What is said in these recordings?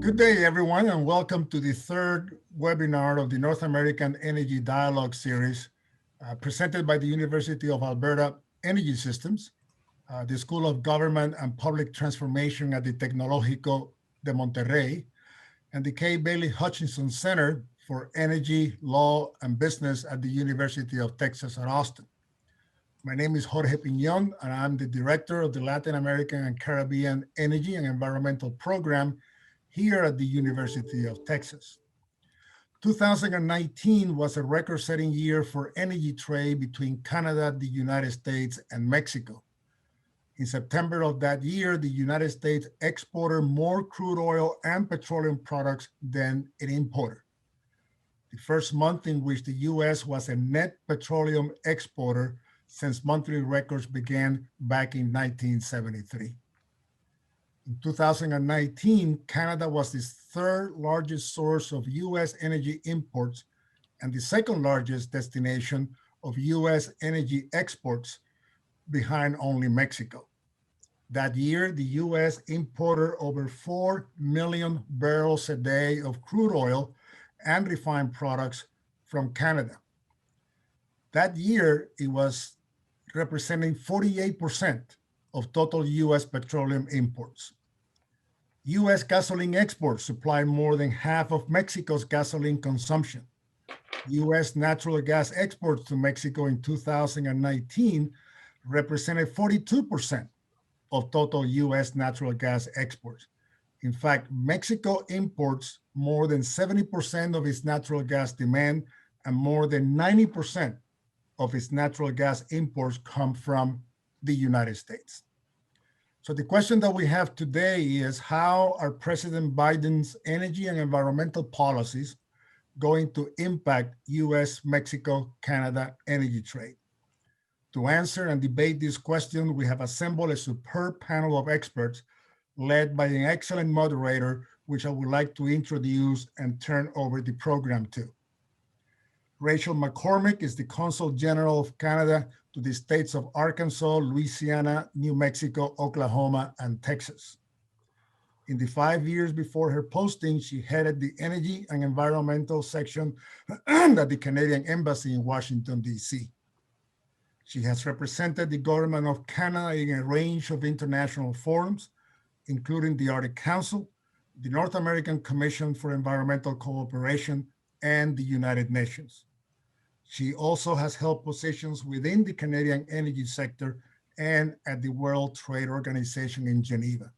Good day, everyone, and welcome to the third webinar of the North American Energy Dialogue Series presented by the University of Alberta Energy Systems, the School of Government and Public Transformation at the Tecnológico de Monterrey, and the Kay Bailey Hutchinson Center for Energy, Law, and Business at the University of Texas at Austin. My name is Jorge Piñón, and I'm the director of the Latin American and Caribbean Energy and Environmental Program here at the University of Texas. 2019 was a record-setting year for energy trade between Canada, the United States, and Mexico. In September of that year, the United States exported more crude oil and petroleum products than it imported. The first month in which the US was a net petroleum exporter since monthly records began back in 1973. In 2019, Canada was the third largest source of US energy imports and the second largest destination of US energy exports, behind only Mexico. That year, the US imported over 4 million barrels a day of crude oil and refined products from Canada. That year, it was representing 48% of total US petroleum imports. US gasoline exports supply more than half of Mexico's gasoline consumption. US natural gas exports to Mexico in 2019 represented 42% of total US natural gas exports. In fact, Mexico imports more than 70% of its natural gas demand, and more than 90% of its natural gas imports come from the United States. So the question that we have today is, how are President Biden's energy and environmental policies going to impact US, Mexico, Canada energy trade? To answer and debate this question, we have assembled a superb panel of experts led by an excellent moderator, which I would like to introduce and turn over the program to. Rachel McCormick is the Consul General of Canada to the states of Arkansas, Louisiana, New Mexico, Oklahoma, and Texas. In the 5 years before her posting, she headed the energy and environmental section at the Canadian Embassy in Washington, D.C. She has represented the government of Canada in a range of international forums, including the Arctic Council, the North American Commission for Environmental Cooperation, and the United Nations. She also has held positions within the Canadian energy sector and at the World Trade Organization in Geneva.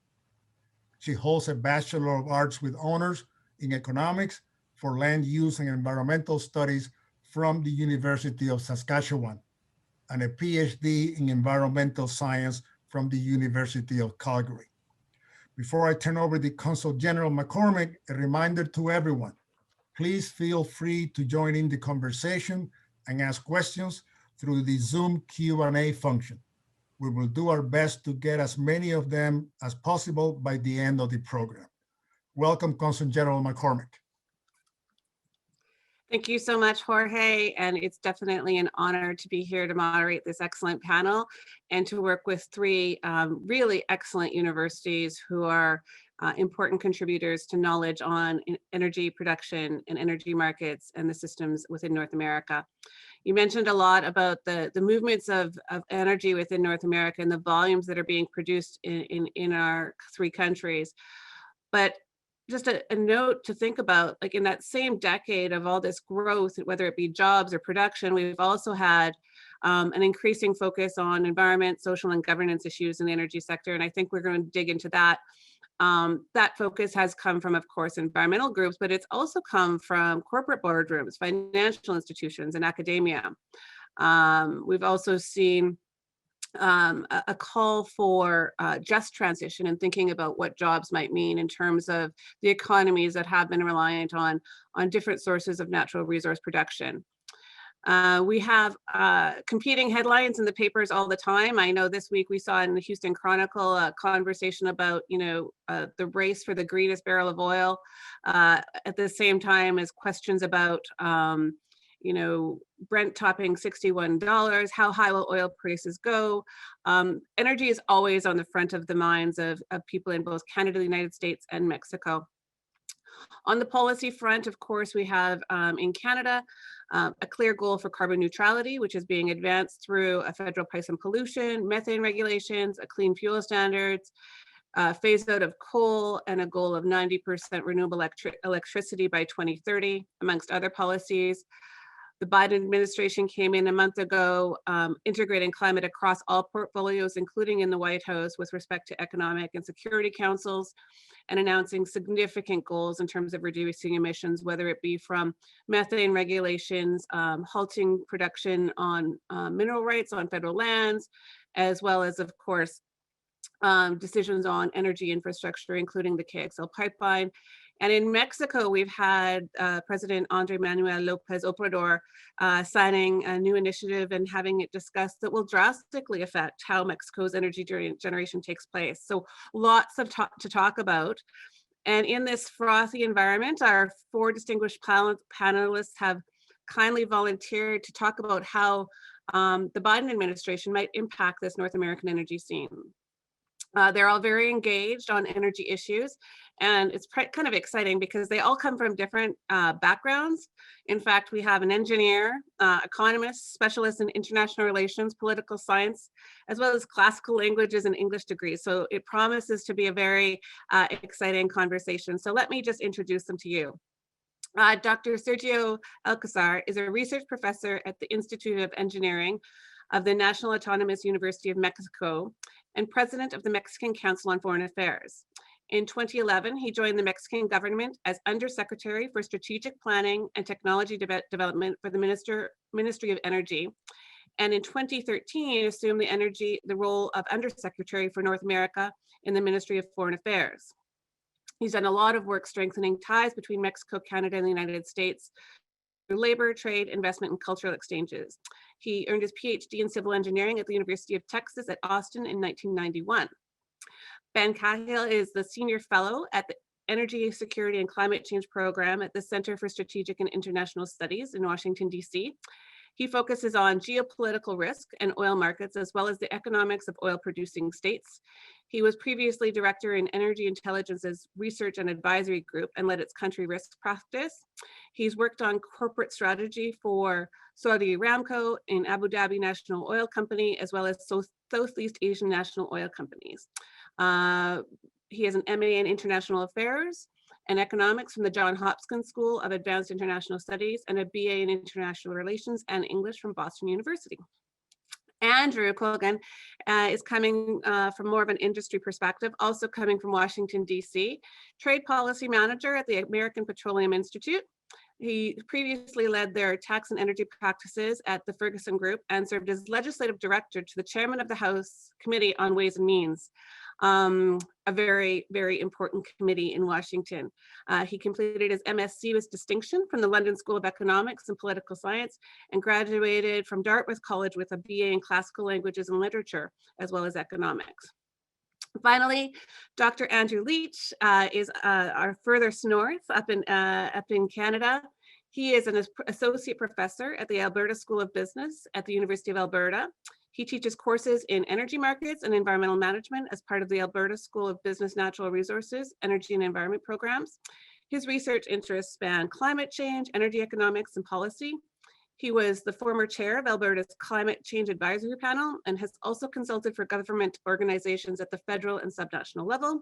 She holds a Bachelor of Arts with honors in economics for land use and environmental studies from the University of Saskatchewan, and a PhD in environmental science from the University of Calgary. Before I turn over the Consul General McCormick, a reminder to everyone, please feel free to join in the conversation and ask questions through the Zoom Q&A function. We will do our best to get as many of them as possible by the end of the program. Welcome, Consul General McCormick. Thank you so much, Jorge, and it's definitely an honor to be here to moderate this excellent panel and to work with three really excellent universities who are important contributors to knowledge on energy production and energy markets and the systems within North America. You mentioned a lot about the movements of energy within North America and the volumes that are being produced in our three countries. But just a note to think about, like in that same decade of all this growth, whether it be jobs or production, we've also had an increasing focus on environment, social and governance issues in the energy sector. And I think we're going to dig into that. That focus has come from, of course, environmental groups, but it's also come from corporate boardrooms, financial institutions, and academia. We've also seen a call for just transition and thinking about what jobs might mean in terms of the economies that have been reliant on different sources of natural resource production. We have competing headlines in the papers all the time. I know this week we saw in the Houston Chronicle a conversation about, the race for the greenest barrel of oil, at the same time as questions about, Brent topping $61, how high will oil prices go? Energy is always on the front of the minds of people in both Canada, the United States, and Mexico. On the policy front, of course, we have in Canada a clear goal for carbon neutrality, which is being advanced through a federal price on pollution, methane regulations, a clean fuel standards, phase out of coal, and a goal of 90% renewable electricity by 2030, amongst other policies. The Biden administration came in a month ago, integrating climate across all portfolios, including in the White House with respect to economic and security councils, and announcing significant goals in terms of reducing emissions, whether it be from methane regulations, halting production on mineral rights on federal lands, as well as, of course, decisions on energy infrastructure, including the KXL pipeline. And in Mexico, we've had President Andrés Manuel López Obrador signing a new initiative and having it discussed that will drastically affect how Mexico's energy generation takes place. So lots of to talk about. And in this frothy environment, our 4 distinguished panelists have kindly volunteered to talk about how the Biden administration might impact this North American energy scene. They're all very engaged on energy issues, and it's kind of exciting because they all come from different backgrounds. In fact, we have an engineer, economist, specialist in international relations, political science, as well as classical languages and English degrees. So it promises to be a very exciting conversation. So let me just introduce them to you. Dr. Sergio Alcazar is a research professor at the Institute of Engineering of the National Autonomous University of Mexico and president of the Mexican Council on Foreign Affairs. In 2011, he joined the Mexican government as Undersecretary for Strategic Planning and Technology Development for the Ministry of Energy. And in 2013, assumed the role of Undersecretary for North America in the Ministry of Foreign Affairs. He's done a lot of work strengthening ties between Mexico, Canada, and the United States through labor, trade, investment, and cultural exchanges. He earned his PhD in civil engineering at the University of Texas at Austin in 1991. Ben Cahill is the senior fellow at the Energy Security and Climate Change Program at the Center for Strategic and International Studies in Washington, D.C. He focuses on geopolitical risk and oil markets, as well as the economics of oil-producing states. He was previously director in Energy Intelligence's Research and Advisory Group and led its country risk practice. He's worked on corporate strategy for Saudi Aramco and Abu Dhabi National Oil Company, as well as Southeast Asian national oil companies. He has an MA in International Affairs and Economics from the Johns Hopkins School of Advanced International Studies and a BA in International Relations and English from Boston University. Andrew Colgan is coming from more of an industry perspective, also coming from Washington, D.C., Trade Policy Manager at the American Petroleum Institute. He previously led their tax and energy practices at the Ferguson Group and served as legislative director to the chairman of the House Committee on Ways and Means, a very, very important committee in Washington. He completed his MSc with distinction from the London School of Economics and Political Science and graduated from Dartmouth College with a BA in Classical Languages and Literature, as well as Economics. Finally, Dr. Andrew Leach is our furthest north up in Canada. He is an associate professor at the Alberta School of Business at the University of Alberta. He teaches courses in energy markets and environmental management as part of the Alberta School of Business, Natural Resources, Energy and Environment programs. His research interests span climate change, energy economics, and policy. He was the former chair of Alberta's Climate Change Advisory Panel and has also consulted for government organizations at the federal and subnational level.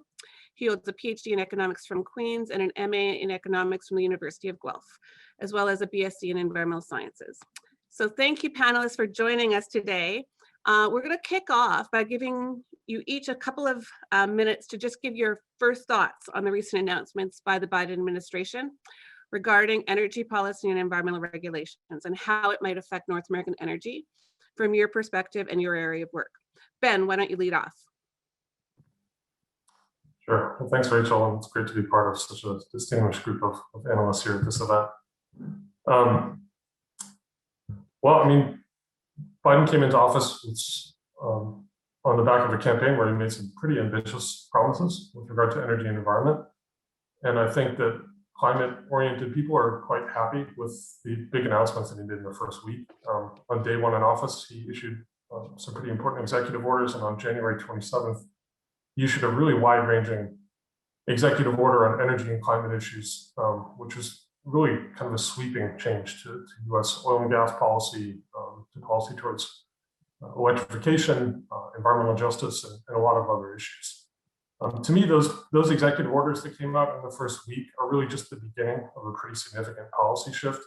He holds a PhD in economics from Queen's and an MA in economics from the University of Guelph, as well as a BSc in environmental sciences. So thank you, panelists, for joining us today. We're going to kick off by giving you each a couple of minutes to just give your first thoughts on the recent announcements by the Biden administration regarding energy policy and environmental regulations and how it might affect North American energy from your perspective and your area of work. Ben, why don't you lead off? Sure. Well, thanks, Rachel. And it's great to be part of such a distinguished group of analysts here at this event. Well, I mean, Biden came into office on the back of a campaign where he made some pretty ambitious promises with regard to energy and environment. And I think that climate-oriented people are quite happy with the big announcements that he did in the first week. On day one in office, he issued some pretty important executive orders, and on January 27th, he issued a really wide-ranging executive order on energy and climate issues, which was really kind of a sweeping change to US oil and gas policy, to policy towards electrification, environmental justice, and a lot of other issues. To me, those executive orders that came out in the first week are really just the beginning of a pretty significant policy shift.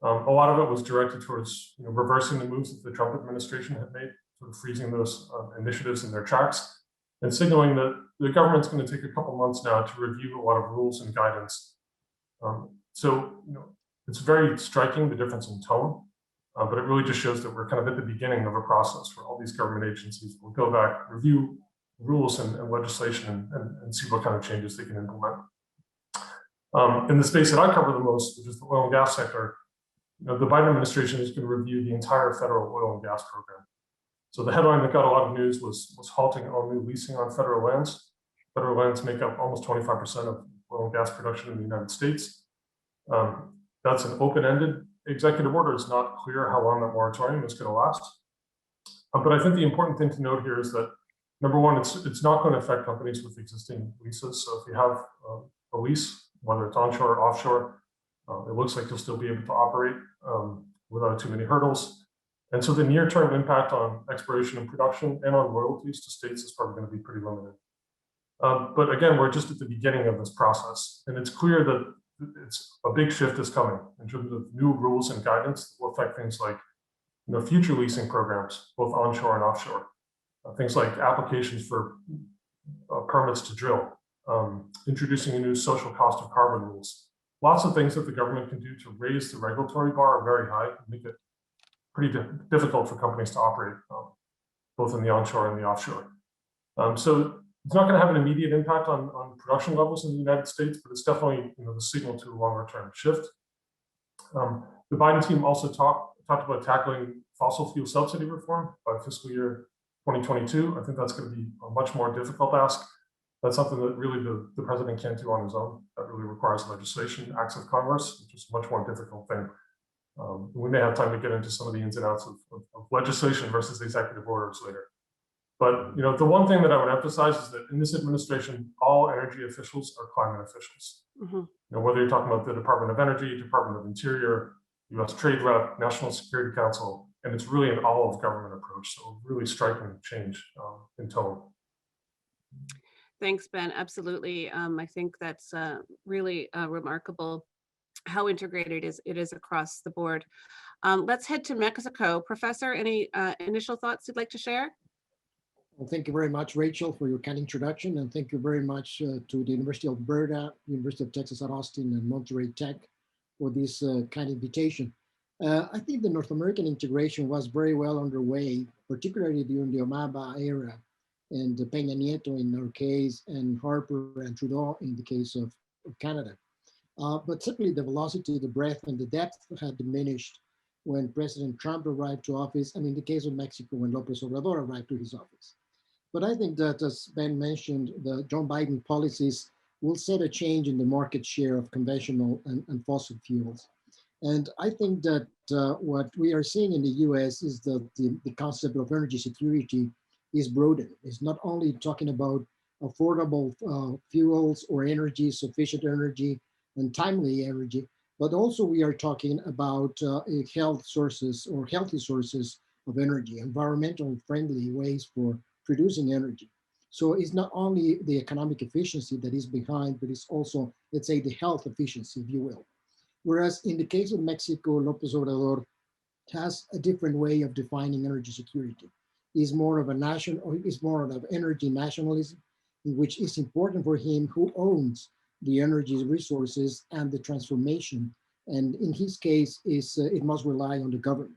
A lot of it was directed towards reversing the moves that the Trump administration had made, sort of freezing those initiatives in their tracks, and signaling that the government's going to take a couple months now to review a lot of rules and guidance. So it's very striking, the difference in tone, but it really just shows that we're kind of at the beginning of a process where all these government agencies will go back, review rules and legislation, and see what kind of changes they can implement. In the space that I cover the most, which is the oil and gas sector, the Biden administration is going to review the entire federal oil and gas program. So the headline that got a lot of news was halting all new leasing on federal lands. Federal lands make up almost 25% of oil and gas production in the United States. That's an open-ended executive order. It's not clear how long that moratorium is going to last. But I think the important thing to note here is that, number one, it's not going to affect companies with existing leases. So if you have a lease, whether it's onshore or offshore, it looks like you'll still be able to operate without too many hurdles. And so the near-term impact on exploration and production and on royalties to states is probably going to be pretty limited. But again, we're just at the beginning of this process, and it's clear that it's a big shift is coming in terms of new rules and guidance that will affect things like future leasing programs, both onshore and offshore. Things like applications for permits to drill, introducing a new social cost of carbon rules. Lots of things that the government can do to raise the regulatory bar are very high and make it pretty difficult for companies to operate, both in the onshore and the offshore. So it's not going to have an immediate impact on production levels in the United States, but it's definitely the signal to a longer-term shift. The Biden team also talked about tackling fossil fuel subsidy reform by fiscal year 2022. I think that's going to be a much more difficult ask. That's something that really the president can't do on his own. That really requires legislation, acts of Congress, which is a much more difficult thing. We may have time to get into some of the ins and outs of legislation versus executive orders later. But the one thing that I would emphasize is that in this administration, all energy officials are climate officials. Mm-hmm. Whether you're talking about the Department of Energy, Department of Interior, U.S. Trade Rep, National Security Council, and it's really an all-of-government approach. So really striking change in tone. Thanks, Ben. Absolutely. I think that's really remarkable how integrated it is across the board. Let's head to Mexico. Professor, any initial thoughts you'd like to share? Well, thank you very much, Rachel, for your kind introduction. And thank you very much to the University of Alberta, University of Texas at Austin, and Monterey Tech for this kind invitation. I think the North American integration was very well underway, particularly during the Obama era, and Peña Nieto in our case, and Harper and Trudeau in the case of Canada. But certainly the velocity, the breadth, and the depth had diminished when President Trump arrived to office, and in the case of Mexico, when López Obrador arrived to his office. But I think that, as Ben mentioned, the Joe Biden policies will set a change in the market share of conventional and fossil fuels. And I think that what we are seeing in the US is that the concept of energy security is broadened. It's not only talking about affordable fuels or energy, sufficient energy, and timely energy, but also we are talking about health sources or healthy sources of energy, environmental friendly ways for producing energy. So it's not only the economic efficiency that is behind, but it's also, let's say, the health efficiency, if you will. Whereas in the case of Mexico, López Obrador has a different way of defining energy security. Is more of a national, or is more of energy nationalism, in which it's important for him who owns the energy resources and the transformation. And in his case, it must rely on the government.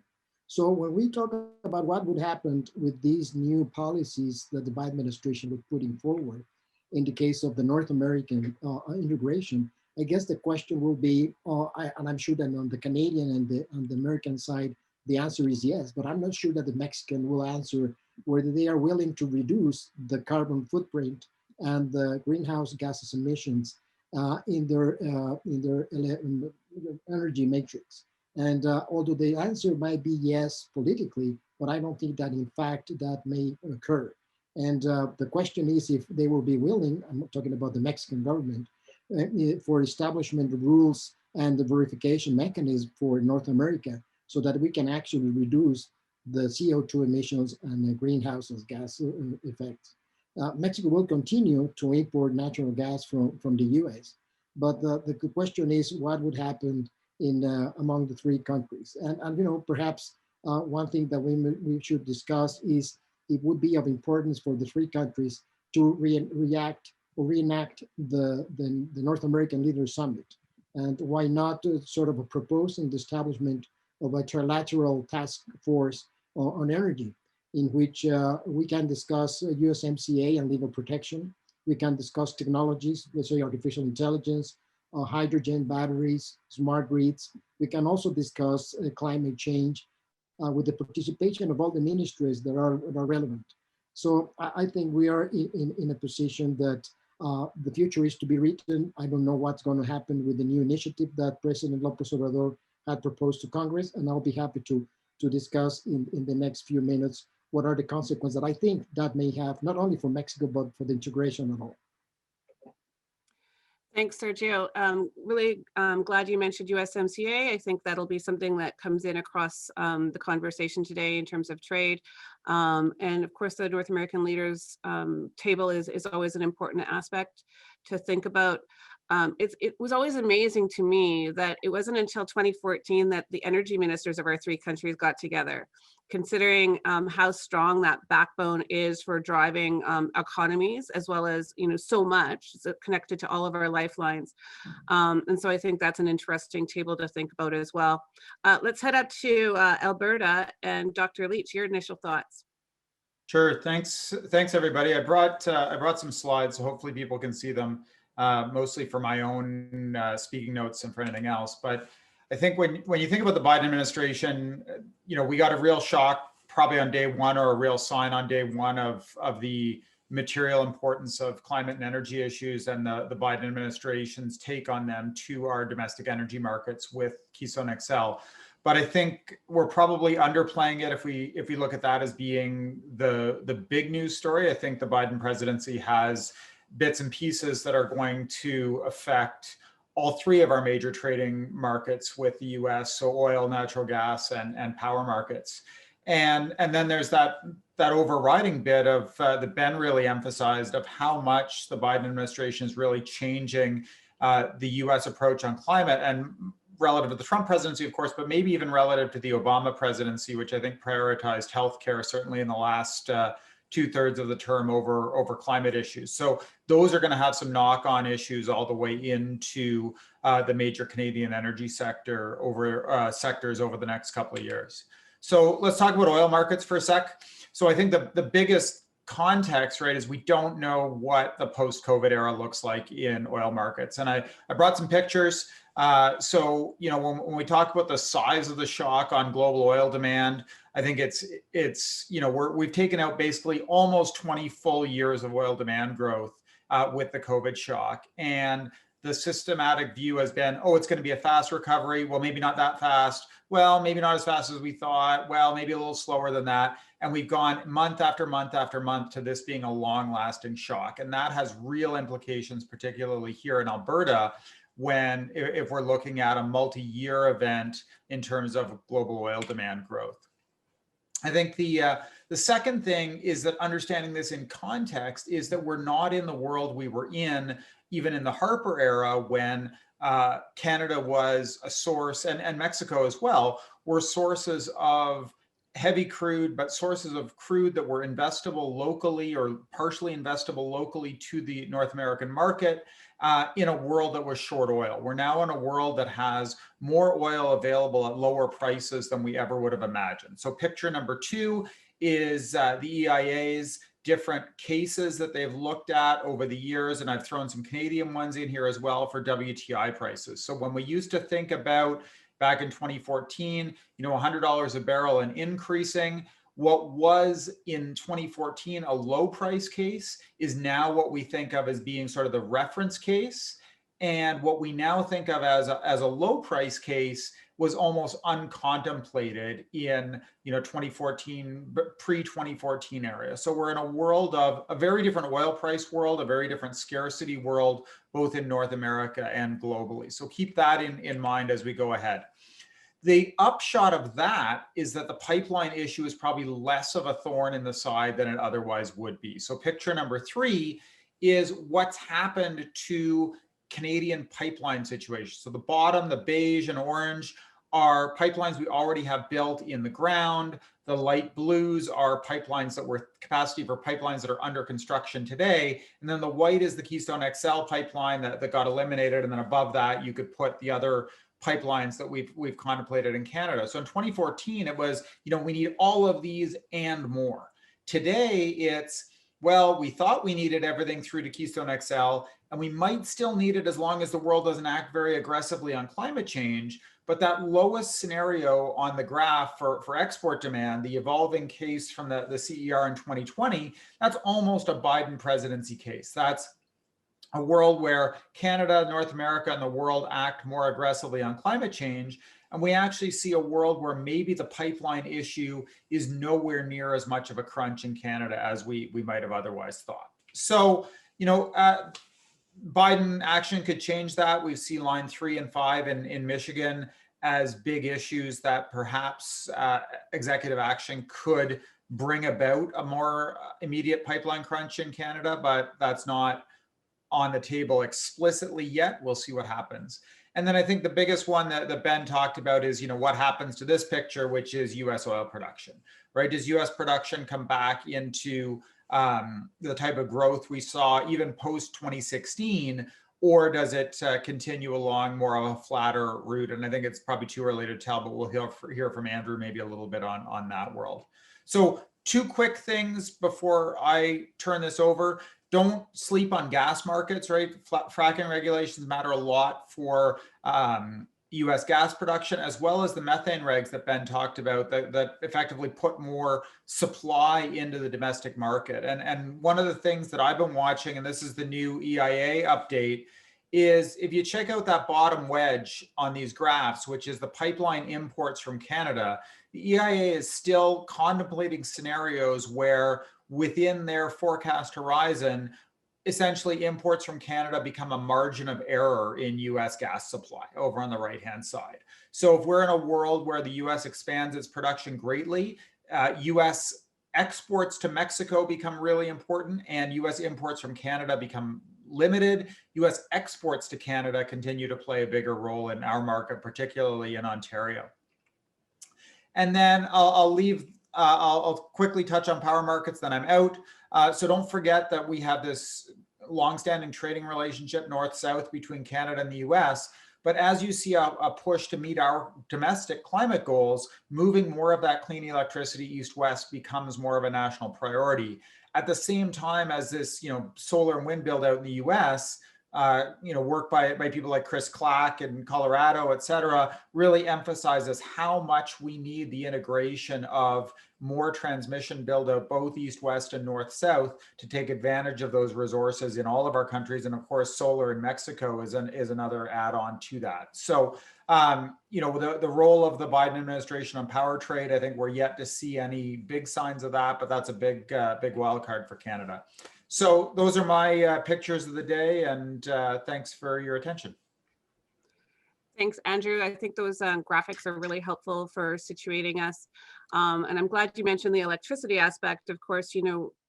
So when we talk about what would happen with these new policies that the Biden administration was putting forward, in the case of the North American integration, I guess the question will be, and I'm sure that on the Canadian and on the American side, the answer is yes, but I'm not sure that the Mexican will answer whether they are willing to reduce the carbon footprint and the greenhouse gases emissions in their energy matrix. And although the answer might be yes politically, but I don't think that in fact that may occur. And the question is if they will be willing, I'm talking about the Mexican government, for establishment of rules and the verification mechanism for North America so that we can actually reduce the CO2 emissions and the greenhouse gas effects. Mexico will continue to import natural gas from the US, but the question is what would happen in among the three countries. And you know, perhaps one thing that we should discuss is it would be of importance for the three countries to react or reenact the North American Leaders Summit. And why not sort of proposing the establishment of a trilateral task force on energy, in which we can discuss USMCA and legal protection. We can discuss technologies, let's say artificial intelligence, hydrogen batteries, smart grids. We can also discuss climate change with the participation of all the ministries that are relevant. So I think we are in a position that the future is to be written. I don't know what's going to happen with the new initiative that President López Obrador had proposed to Congress, and I'll be happy to discuss in the next few minutes what are the consequences that I think that may have, not only for Mexico, but for the integration at all. Thanks, Sergio. Really glad you mentioned USMCA. I think that'll be something that comes in across the conversation today in terms of trade. And of course, the North American Leaders table is always an important aspect to think about. It was always amazing to me that it wasn't until 2014 that the energy ministers of our three countries got together, considering how strong that backbone is for driving economies, as well as, you know, so much connected to all of our lifelines. And so I think that's an interesting table to think about as well. Let's head up to Alberta, and Dr. Leach, your initial thoughts. Sure, thanks everybody. I brought some slides, so hopefully people can see them. Mostly for my own speaking notes and for anything else. But I think when you think about the Biden administration, you know, we got a real shock probably on day one, or a real sign on day one of the material importance of climate and energy issues and the Biden administration's take on them to our domestic energy markets with Keystone XL. But I think we're probably underplaying it if we look at that as being the big news story. I think the Biden presidency has bits and pieces that are going to affect all three of our major trading markets with the US, so oil, natural gas, and power markets. And then there's that overriding bit of that Ben really emphasized, of how much the Biden administration is really changing the US approach on climate, and relative to the Trump presidency, of course, but maybe even relative to the Obama presidency, which I think prioritized healthcare, certainly in the last 2/3 of the term over climate issues. So those are going to have some knock-on issues all the way into the major Canadian energy sector sectors over the next couple of years. So let's talk about oil markets for a sec. So I think the biggest context, right, is we don't know what the post-COVID era looks like in oil markets. And I brought some pictures. So, you know, when we talk about the size of the shock on global oil demand, I think it's you know, we've taken out basically almost 20 full years of oil demand growth with the COVID shock. And the systematic view has been, oh, it's going to be a fast recovery. Well, maybe not that fast. Well, maybe not as fast as we thought. Well, maybe a little slower than that. And we've gone month after month after month to this being a long-lasting shock. And that has real implications, particularly here in Alberta, if we're looking at a multi-year event in terms of global oil demand growth. I think the second thing is that understanding this in context is that we're not in the world we were in, even in the Harper era, when Canada was a source, and Mexico as well, were sources of heavy crude, but sources of crude that were investable locally or partially investable locally to the North American market. In a world that was short oil. We're now in a world that has more oil available at lower prices than we ever would have imagined. So picture number two is the EIA's different cases that they've looked at over the years, and I've thrown some Canadian ones in here as well for WTI prices. So when we used to think about back in 2014, you know, $100 a barrel and increasing, what was in 2014 a low price case is now what we think of as being sort of the reference case. And what we now think of as a low price case was almost uncontemplated in 2014, pre-2014 area. So we're in a world of a very different oil price world, a very different scarcity world, both in North America and globally. So keep that in mind as we go ahead. The upshot of that is that the pipeline issue is probably less of a thorn in the side than it otherwise would be. So picture number 3 is what's happened to Canadian pipeline situations. So the bottom, the beige and orange, are pipelines we already have built in the ground. The light blues are pipelines that were capacity for pipelines that are under construction today. And then the white is the Keystone XL pipeline that got eliminated. And then above that, you could put the other pipelines that we've contemplated in Canada. So in 2014, it was, we need all of these and more. Today, it's, well, we thought we needed everything through to Keystone XL, and we might still need it as long as the world doesn't act very aggressively on climate change. But that lowest scenario on the graph for export demand, the evolving case from the CER in 2020, that's almost a Biden presidency case. That's a world where Canada, North America, and the world act more aggressively on climate change. And we actually see a world where maybe the pipeline issue is nowhere near as much of a crunch in Canada as we might have otherwise thought. So, Biden action could change that. We see line 3 and 5 in Michigan as big issues that perhaps executive action could bring about a more immediate pipeline crunch in Canada, but that's not on the table explicitly yet. We'll see what happens. And then I think the biggest one that Ben talked about is, what happens to this picture, which is US oil production, right? Does US production come back into the type of growth we saw even post 2016, or does it continue along more of a flatter route? And I think it's probably too early to tell, but we'll hear from Andrew maybe a little bit on that world. So 2 quick things before I turn this over. Don't sleep on gas markets, right? Fracking regulations matter a lot for US gas production, as well as the methane regs that Ben talked about that effectively put more supply into the domestic market. And one of the things that I've been watching, and this is the new EIA update, is if you check out that bottom wedge on these graphs, which is the pipeline imports from Canada, the EIA is still contemplating scenarios where within their forecast horizon, essentially imports from Canada become a margin of error in US gas supply over on the right-hand side. So if we're in a world where the US expands its production greatly, US exports to Mexico become really important and US imports from Canada become limited. US exports to Canada continue to play a bigger role in our market, particularly in Ontario. And then I'll quickly touch on power markets, then I'm out. So don't forget that we have this longstanding trading relationship north-south between Canada and the US. But as you see a push to meet our domestic climate goals, moving more of that clean electricity east-west becomes more of a national priority. At the same time as this, solar and wind build out in the US, work by people like Chris Clack in Colorado, et cetera, really emphasizes how much we need the integration of more transmission build out both east, west, and north, south to take advantage of those resources in all of our countries. And of course, solar in Mexico is another add-on to that. So, the role of the Biden administration on power trade, I think we're yet to see any big signs of that, but that's a big wild card for Canada. So those are my pictures of the day, and thanks for your attention. Thanks, Andrew. I think those graphics are really helpful for situating us. And I'm glad you mentioned the electricity aspect. Of course,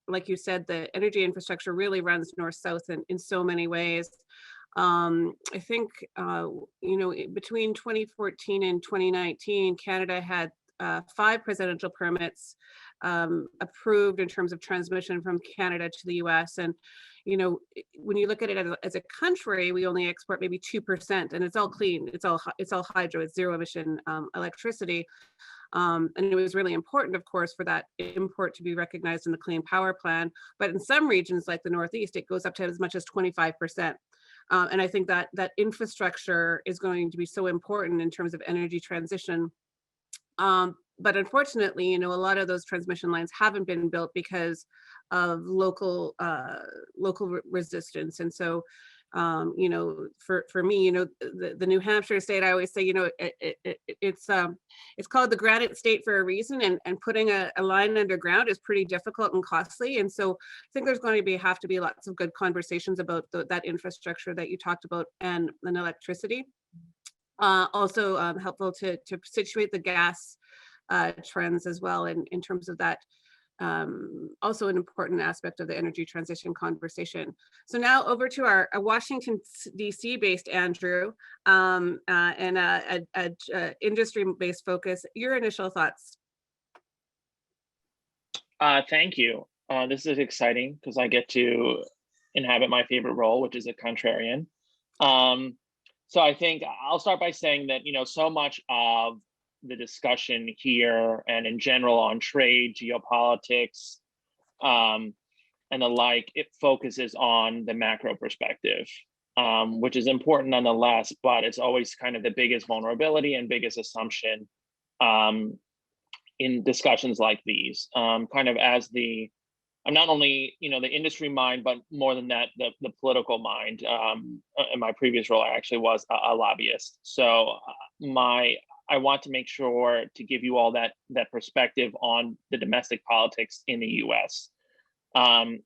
like you said, the energy infrastructure really runs north-south in so many ways. I think, between 2014 and 2019, Canada had 5 presidential permits approved in terms of transmission from Canada to the US. And, when you look at it as a country, we only export maybe 2%, and it's all clean. It's all hydro, it's zero emission electricity. And it was really important, of course, for that import to be recognized in the Clean Power Plan. But in some regions like the Northeast, it goes up to as much as 25%. And I think that infrastructure is going to be so important in terms of energy transition. But unfortunately, a lot of those transmission lines haven't been built because of local resistance. And so, You know, for me, you know, the New Hampshire state, I always say, you know, it's called the granite state for a reason, and putting a line underground is pretty difficult and costly. And so I think there's going to have to be lots of good conversations about that infrastructure that you talked about, and electricity. Also helpful to situate the gas trends as well in terms of that. Also an important aspect of the energy transition conversation. So now over to our Washington DC based Andrew, and a industry based focus. Your initial thoughts? Thank you. This is exciting because I get to inhabit my favorite role, which is a contrarian. So I think I'll start by saying that, you know, so much of the discussion here and in general on trade, geopolitics, and the like, it focuses on the macro perspective, which is important nonetheless, but it's always kind of the biggest vulnerability and biggest assumption in discussions like these. Kind of as I'm not only, you know, the industry mind, but more than that, the political mind. In my previous role, I actually was a lobbyist. So I want to make sure to give you all that perspective on the domestic politics in the US,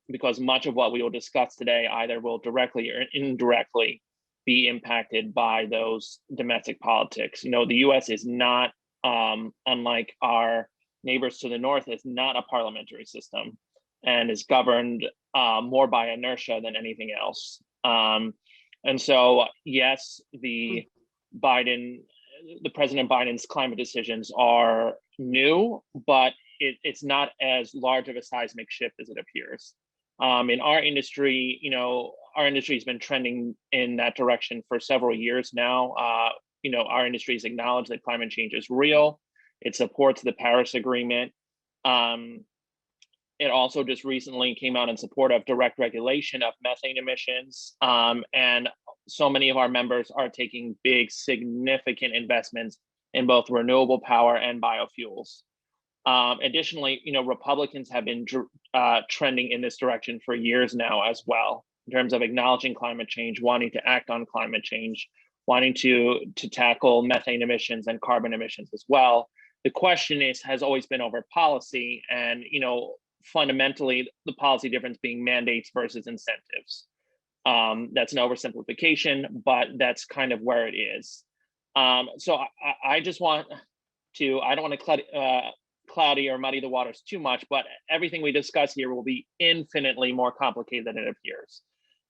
because much of what we will discuss today either will directly or indirectly be impacted by those domestic politics. You know, the US is not, unlike our neighbors to the north, is not a parliamentary system and is governed more by inertia than anything else. And so, yes, the President Biden's climate decisions are new, but it's not as large of a seismic shift as it appears. In our industry, you know, our industry has been trending in that direction for several years now. You know, our industry has acknowledged that climate change is real. It supports the Paris Agreement. It also just recently came out in support of direct regulation of methane emissions. And so many of our members are taking big, significant investments in both renewable power and biofuels. Additionally, you know, Republicans have been trending in this direction for years now as well, in terms of acknowledging climate change, wanting to act on climate change, wanting to tackle methane emissions and carbon emissions as well. The question has always been over policy, and, you know, fundamentally the policy difference being mandates versus incentives. That's an oversimplification, but that's kind of where it is. So I just want to, I don't want to cloudy or muddy the waters too much, but everything we discuss here will be infinitely more complicated than it appears.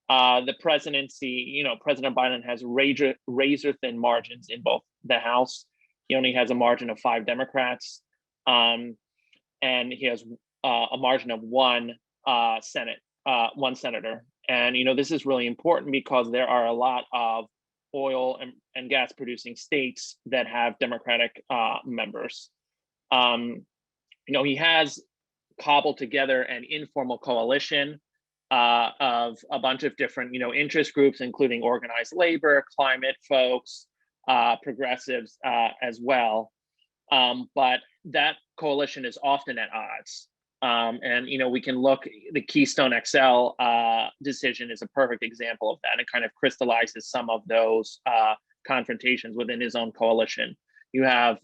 The presidency, you know, President Biden has razor thin margins in both the House. He only has a margin of 5 Democrats, and he has a margin of one senator. And, you know, this is really important because there are a lot of oil and gas producing states that have Democratic members. You know, he has cobbled together an informal coalition of a bunch of different, you know, interest groups, including organized labor, climate folks, progressives as well. But that coalition is often at odds. And, you know, we can look, the Keystone XL decision is a perfect example of that. It kind of crystallizes some of those confrontations within his own coalition. You have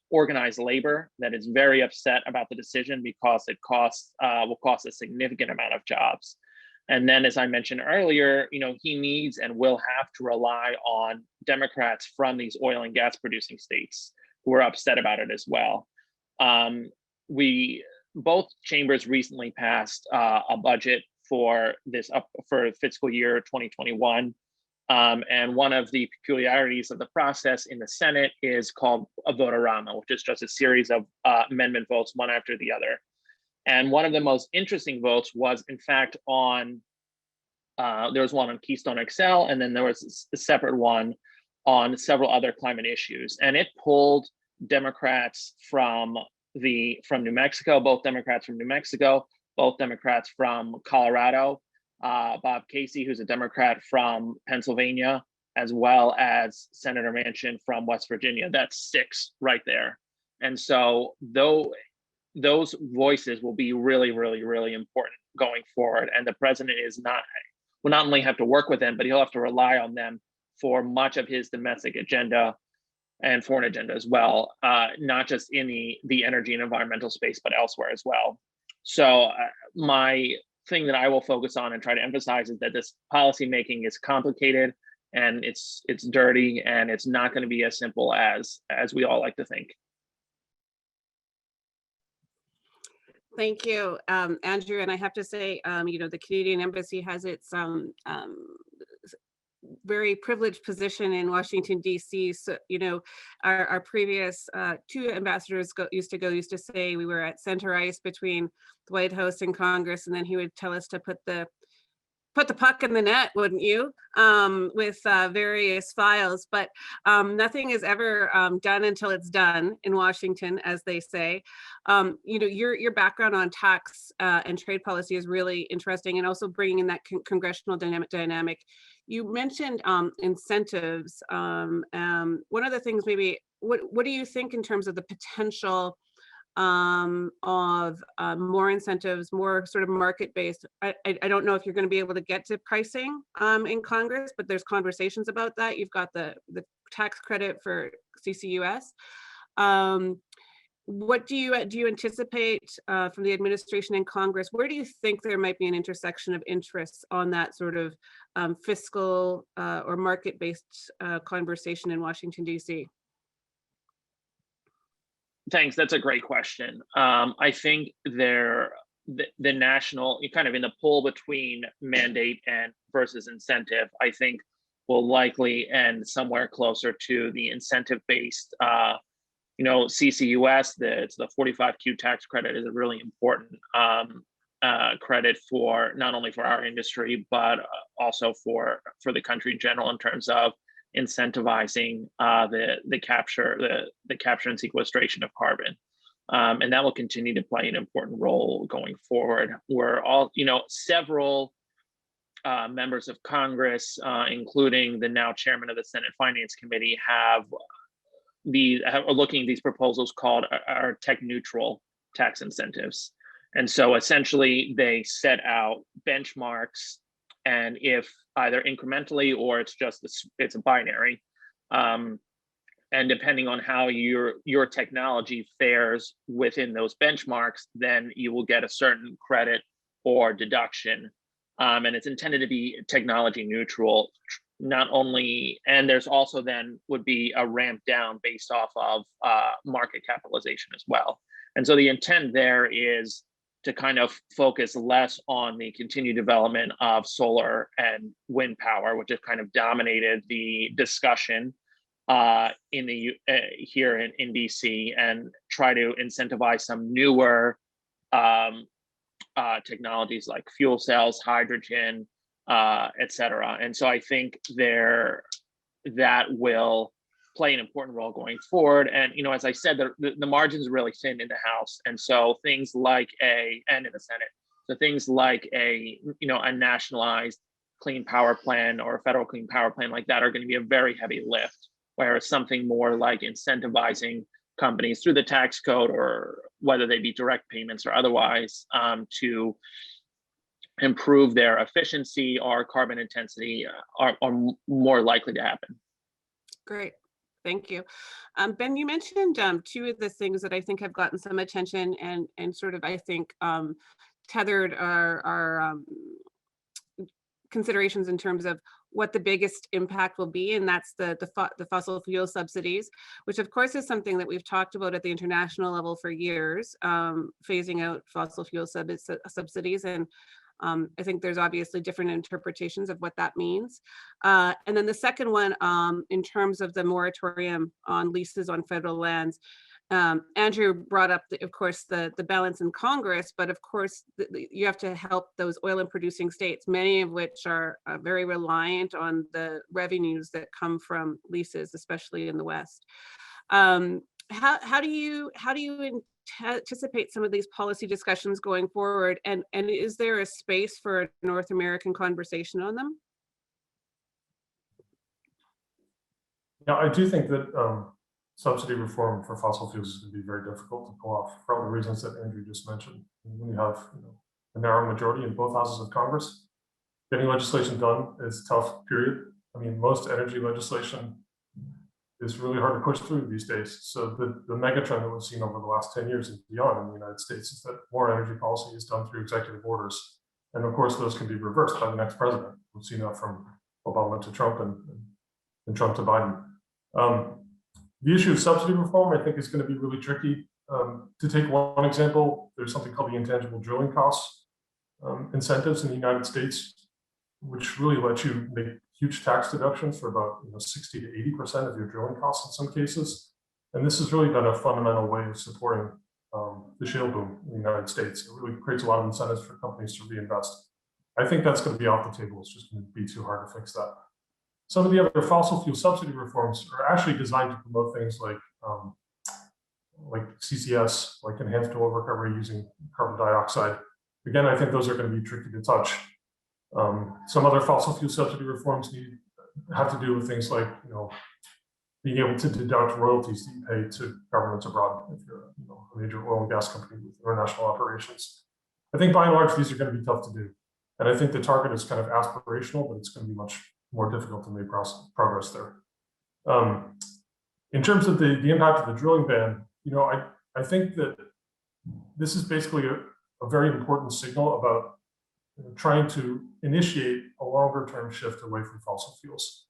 organized labor that is very upset about the decision because it will cost a significant amount of jobs. And then, as I mentioned earlier, you know, he needs and will have to rely on Democrats from these oil and gas producing states who are upset about it as well. Both chambers recently passed a budget for for fiscal year 2021. And one of the peculiarities of the process in the Senate is called a vote-a-rama, which is just a series of amendment votes, one after the other. And one of the most interesting votes was, in fact, there was one on Keystone XL, and then there was a separate one on several other climate issues. And it pulled Democrats from New Mexico, both Democrats from New Mexico, both Democrats from Colorado, Bob Casey, who's a Democrat from Pennsylvania, as well as Senator Manchin from West Virginia. That's 6 right there. And so those voices will be really, really, really important going forward. And the president will not only have to work with them, but he'll have to rely on them for much of his domestic agenda and foreign agenda as well, not just in the energy and environmental space, but elsewhere as well. So my thing that I will focus on and try to emphasize is that this policy making is complicated and it's dirty, and it's not going to be as simple as we all like to think. Thank you, Andrew. And I have to say, you know, the Canadian Embassy has its very privileged position in Washington, D.C. So, you know, our previous two ambassadors used to say we were at center ice between the White House and Congress, and then he would tell us to put the puck in the net, wouldn't you, with various files. But nothing is ever done until it's done in Washington, as they say. You know, your background on tax and trade policy is really interesting, and also bringing in that congressional dynamic. You mentioned incentives. One of the things, maybe, what do you think in terms of the potential of more incentives, more sort of market-based? I don't know if you're going to be able to get to pricing in Congress, but there's conversations about that. You've got the tax credit for CCUS. What do you anticipate from the administration and Congress? Where do you think there might be an intersection of interests on that sort of fiscal or market-based conversation in Washington, D.C.? Thanks. That's a great question. I think the national, kind of in the pull between mandate and versus incentive, I think will likely end somewhere closer to the incentive-based. You know, CCUS, the 45Q tax credit is a really important credit for not only for our industry, but also for the country in general, in terms of incentivizing the capture and sequestration of carbon, and that will continue to play an important role going forward. We're all, you know, several members of Congress, including the now chairman of the Senate Finance Committee, are looking at these proposals called our tech neutral tax incentives, and so essentially they set out benchmarks. And if either incrementally or it's a binary, and depending on how your technology fares within those benchmarks, then you will get a certain credit or deduction. And it's intended to be technology neutral, not only, and there's also then would be a ramp down based off of market capitalization as well. And so the intent there is to kind of focus less on the continued development of solar and wind power, which has kind of dominated the discussion here in DC, and try to incentivize some newer technologies like fuel cells, hydrogen, et cetera. And so I think that will play an important role going forward. And, you know, as I said, the margins are really thin in the House. And so things like and in the Senate, so things like a nationalized clean power plan or a federal clean power plan like that are going to be a very heavy lift, whereas something more like incentivizing companies through the tax code, or whether they be direct payments or otherwise, to improve their efficiency or carbon intensity are more likely to happen. Great. Thank you. Ben, you mentioned two of the things that I think have gotten some attention and sort of, I think, tethered our considerations in terms of what the biggest impact will be, and that's the fossil fuel subsidies, which of course is something that we've talked about at the international level for years, phasing out fossil fuel subsidies. And I think there's obviously different interpretations of what that means. And then the second one, in terms of the moratorium on leases on federal lands, Andrew brought up, of course, the balance in Congress, but of course, you have to help those oil and producing states, many of which are very reliant on the revenues that come from leases, especially in the West. How do you anticipate some of these policy discussions going forward, and is there a space for a North American conversation on them? Yeah, I do think that subsidy reform for fossil fuels is going to be very difficult to pull off for all the reasons that Andrew just mentioned. When you have a narrow majority in both houses of Congress, getting legislation done is tough, period. I mean, most energy legislation is really hard to push through these days. So the mega trend that we've seen over the last 10 years and beyond in the United States is that more energy policy is done through executive orders. And of course, those can be reversed by the next president. We've seen that from Obama to Trump and Trump to Biden. The issue of subsidy reform, I think, is going to be really tricky. To take one example, there's something called the intangible drilling costs incentives in the United States, which really let you make huge tax deductions for about 60 to 80% of your drilling costs in some cases. And this has really been a fundamental way of supporting the shale boom in the United States. It really creates a lot of incentives for companies to reinvest. I think that's going to be off the table. It's just going to be too hard to fix that. Some of the other fossil fuel subsidy reforms are actually designed to promote things like CCS, like enhanced oil recovery using carbon dioxide. Again, I think those are going to be tricky to touch. Some other fossil fuel subsidy reforms have to do with things like being able to deduct royalties that you pay to governments abroad if you're a major oil and gas company with international operations. I think by and large these are going to be tough to do, and I think the target is kind of aspirational, but it's going to be much more difficult to make progress there. In terms of the impact of the drilling ban, I think that this is basically a very important signal about trying to initiate a longer-term shift away from fossil fuels.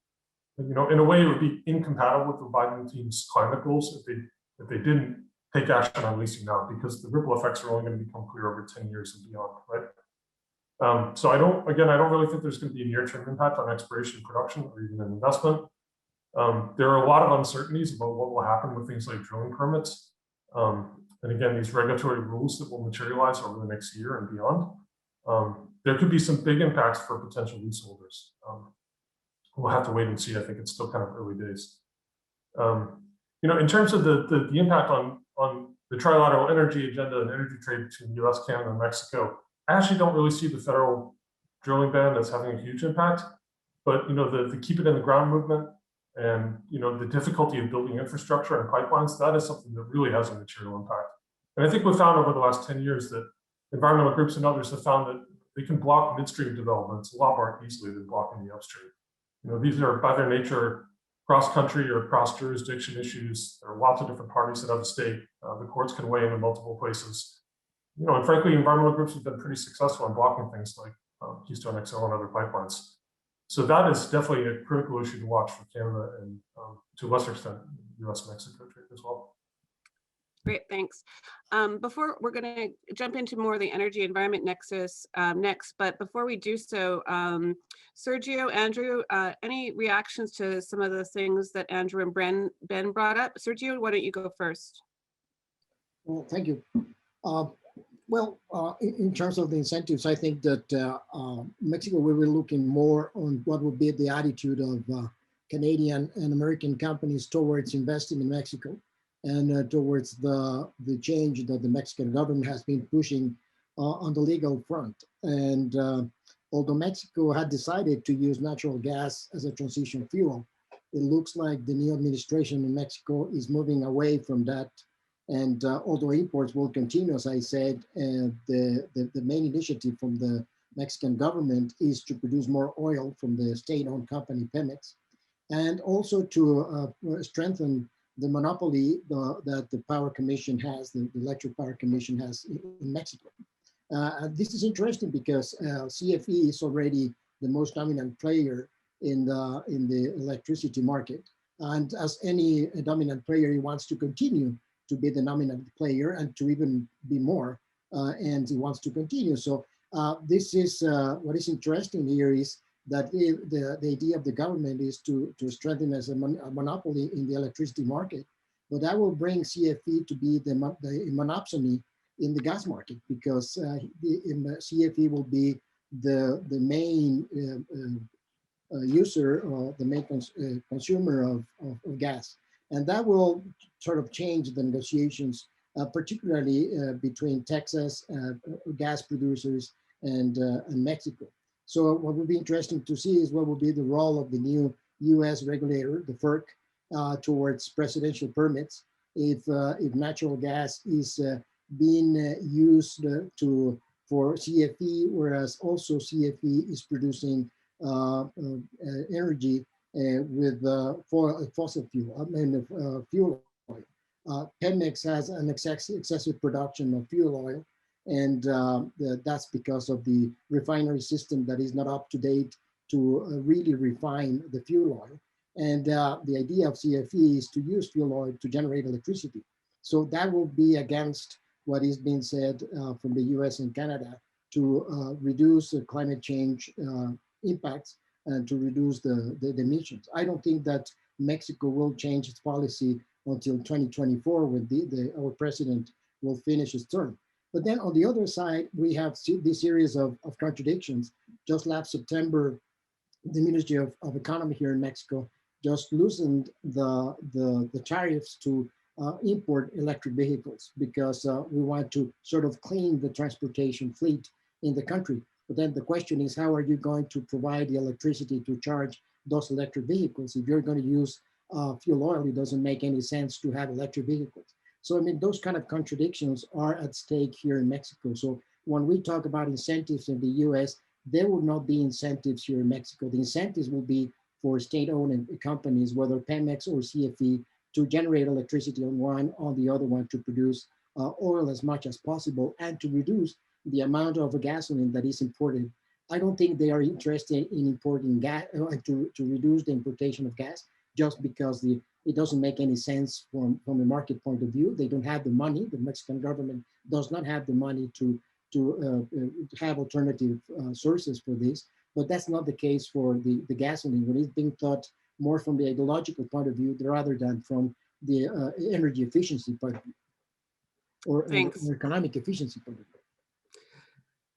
In a way, it would be incompatible with the Biden team's climate goals if they didn't take action on leasing now, because the ripple effects are only going to become clear over 10 years and beyond, right? So I don't really think there's going to be a near-term impact on exploration, production, or even an investment. There are a lot of uncertainties about what will happen with things like drilling permits. And again, these regulatory rules that will materialize over the next year and beyond. There could be some big impacts for potential leaseholders. We'll have to wait and see. I think it's still kind of early days. In terms of the impact on the trilateral energy agenda and energy trade between the US, Canada, and Mexico, I actually don't really see the federal drilling ban as having a huge impact. But the keep it in the ground movement and the difficulty of building infrastructure and pipelines, that is something that really has a material impact. And I think we've found over the last 10 years that environmental groups and others have found that they can block midstream developments a lot more easily than blocking the upstream. These are by their nature cross-country or cross-jurisdiction issues. There are lots of different parties that have a stake. The courts can weigh in multiple places. And frankly, environmental groups have been pretty successful in blocking things like Keystone XL and other pipelines. So that is definitely a critical issue to watch for Canada and to a lesser extent, US-Mexico trade as well. Great, thanks. Before we're going to jump into more of the energy environment nexus next, but before we do so, Sergio, Andrew, any reactions to some of the things that Andrew and Ben brought up? Sergio, why don't you go first? Well, thank you. In terms of the incentives, I think that Mexico will be looking more on what would be the attitude of Canadian and American companies towards investing in Mexico, and towards the change that the Mexican government has been pushing on the legal front. And although Mexico had decided to use natural gas as a transition fuel, it looks like the new administration in Mexico is moving away from that. And although imports will continue, as I said, the main initiative from the Mexican government is to produce more oil from the state-owned company Pemex, and also to strengthen the monopoly that the Power Commission has, the Electric Power Commission has in Mexico. This is interesting because CFE is already the most dominant player in the electricity market. And as any dominant player, he wants to continue to be the dominant player and to even be more, and he wants to continue. So this is what is interesting here is that the idea of the government is to strengthen as a monopoly in the electricity market, but that will bring CFE to be the monopsony in the gas market, because CFE will be the main user, or the main consumer of gas. And that will sort of change the negotiations, particularly between Texas gas producers and Mexico. So what would be interesting to see is what will be the role of the new U.S. regulator, the FERC, towards presidential permits. If natural gas is being used to for CFE, whereas also CFE is producing energy with fossil fuel, fuel oil. Pemex has an excessive production of fuel oil, and that's because of the refinery system that is not up to date to really refine the fuel oil. And the idea of CFE is to use fuel oil to generate electricity. So that will be against what is being said from the US and Canada to reduce climate change impacts and to reduce the emissions. I don't think that Mexico will change its policy until 2024 when our president will finish his term. But then on the other side, we have this series of contradictions. Just last September, the Ministry of Economy here in Mexico just loosened the tariffs to import electric vehicles because we want to sort of clean the transportation fleet in the country. But then the question is, how are you going to provide the electricity to charge those electric vehicles? If you're going to use fuel oil, it doesn't make any sense to have electric vehicles. So, I mean, those kind of contradictions are at stake here in Mexico. So when we talk about incentives in the US, there will not be incentives here in Mexico. The incentives will be for state-owned companies, whether Pemex or CFE, to generate electricity on one, on the other one to produce oil as much as possible and to reduce the amount of gasoline that is imported. I don't think they are interested in importing gas, to reduce the importation of gas, just because it doesn't make any sense from a market point of view. They don't have the money. The Mexican government does not have the money to have alternative sources for this. But that's not the case for the gasoline, when it's being thought more from the ideological point of view rather than from the energy efficiency point of view, or economic efficiency point of view.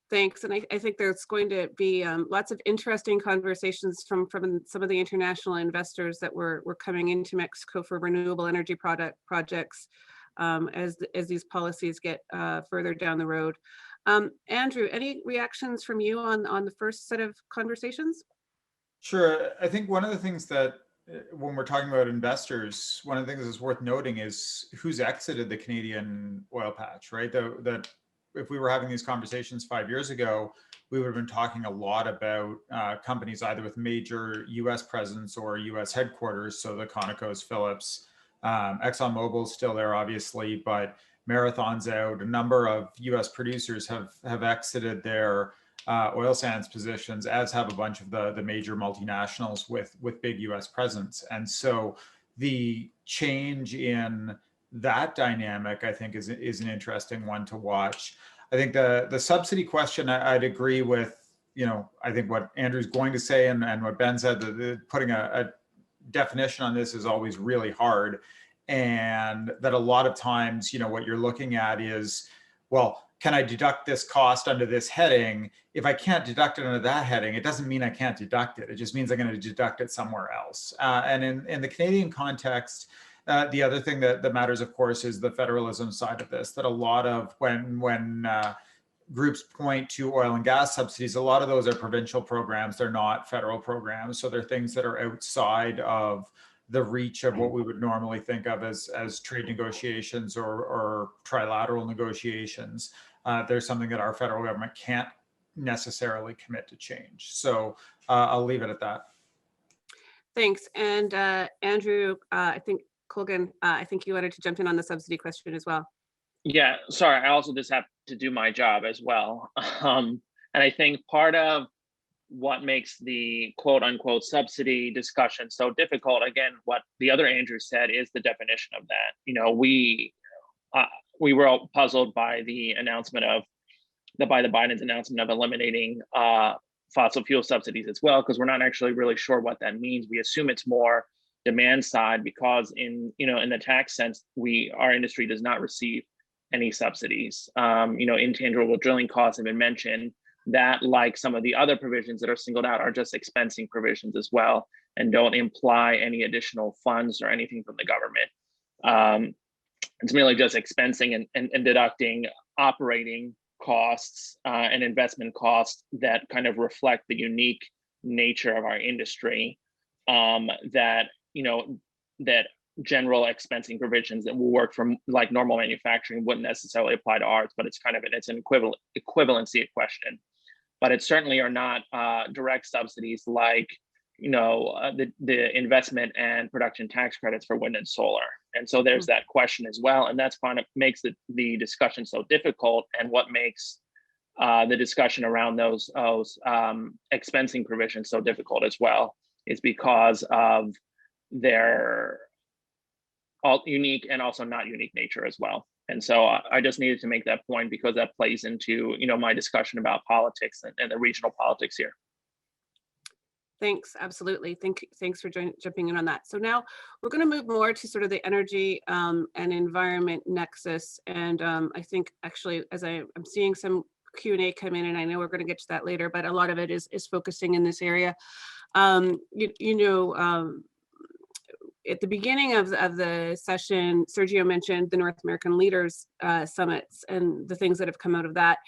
Thanks. And I think there's going to be lots of interesting conversations from some of the international investors that were coming into Mexico for renewable energy projects as these policies get further down the road. Andrew, any reactions from you on the first set of conversations? Sure. I think one of the things that when we're talking about investors, one of the things that's worth noting is who's exited the Canadian oil patch, right? That if we were having these conversations 5 years ago, we would have been talking a lot about companies either with major US presence or US headquarters. So the Conocos, Phillips, ExxonMobil's still there, obviously, but Marathon's out. A number of US producers have exited their oil sands positions, as have a bunch of the major multinationals with big US presence. And so the change in that dynamic, I think, is an interesting one to watch. I think the subsidy question, I'd agree with, I think what Andrew's going to say and what Ben said, that putting a definition on this is always really hard. And that a lot of times, what you're looking at is, well, can I deduct this cost under this heading? If I can't deduct it under that heading, it doesn't mean I can't deduct it. It just means I'm going to deduct it somewhere else. And in the Canadian context, the other thing that matters, of course, is the federalism side of this, that a lot of when groups point to oil and gas subsidies, a lot of those are provincial programs. They're not federal programs. So they're things that are outside of the reach of what we would normally think of as trade negotiations or trilateral negotiations. There's something that our federal government can't necessarily commit to change. So I'll leave it at that. Thanks. And Andrew, I think Colgan, I think you wanted to jump in on the subsidy question as well. Yeah, sorry, I also just have to do my job as well. And I think part of what makes the quote unquote subsidy discussion so difficult, again, what the other Andrew said, is the definition of that. We were all puzzled by the announcement by the Biden's announcement of eliminating fossil fuel subsidies as well, because we're not actually really sure what that means. We assume it's more demand side because in the tax sense, our industry does not receive any subsidies. Intangible drilling costs have been mentioned. That, like some of the other provisions that are singled out, are just expensing provisions as well and don't imply any additional funds or anything from the government. It's merely just expensing and deducting operating costs and investment costs that kind of reflect the unique nature of our industry that general expensing provisions that will work for like normal manufacturing wouldn't necessarily apply to ours, but it's kind of it's an equivalency question. But it certainly are not direct subsidies like the investment and production tax credits for wind and solar. And so there's that question as well, and that's kind of makes the discussion so difficult, and what makes the discussion around those expensing provisions so difficult as well is because of their all unique and also not unique nature as well. And so I just needed to make that point because that plays into my discussion about politics and the regional politics here. Thanks, absolutely. Thanks for jumping in on that. So now we're going to move more to sort of the energy and environment nexus. And I think actually, as I'm seeing some Q&A come in, and I know we're going to get to that later, but a lot of it is focusing in this area. At the beginning of the session, Sergio mentioned the North American Leaders Summits and the things that have come out of that.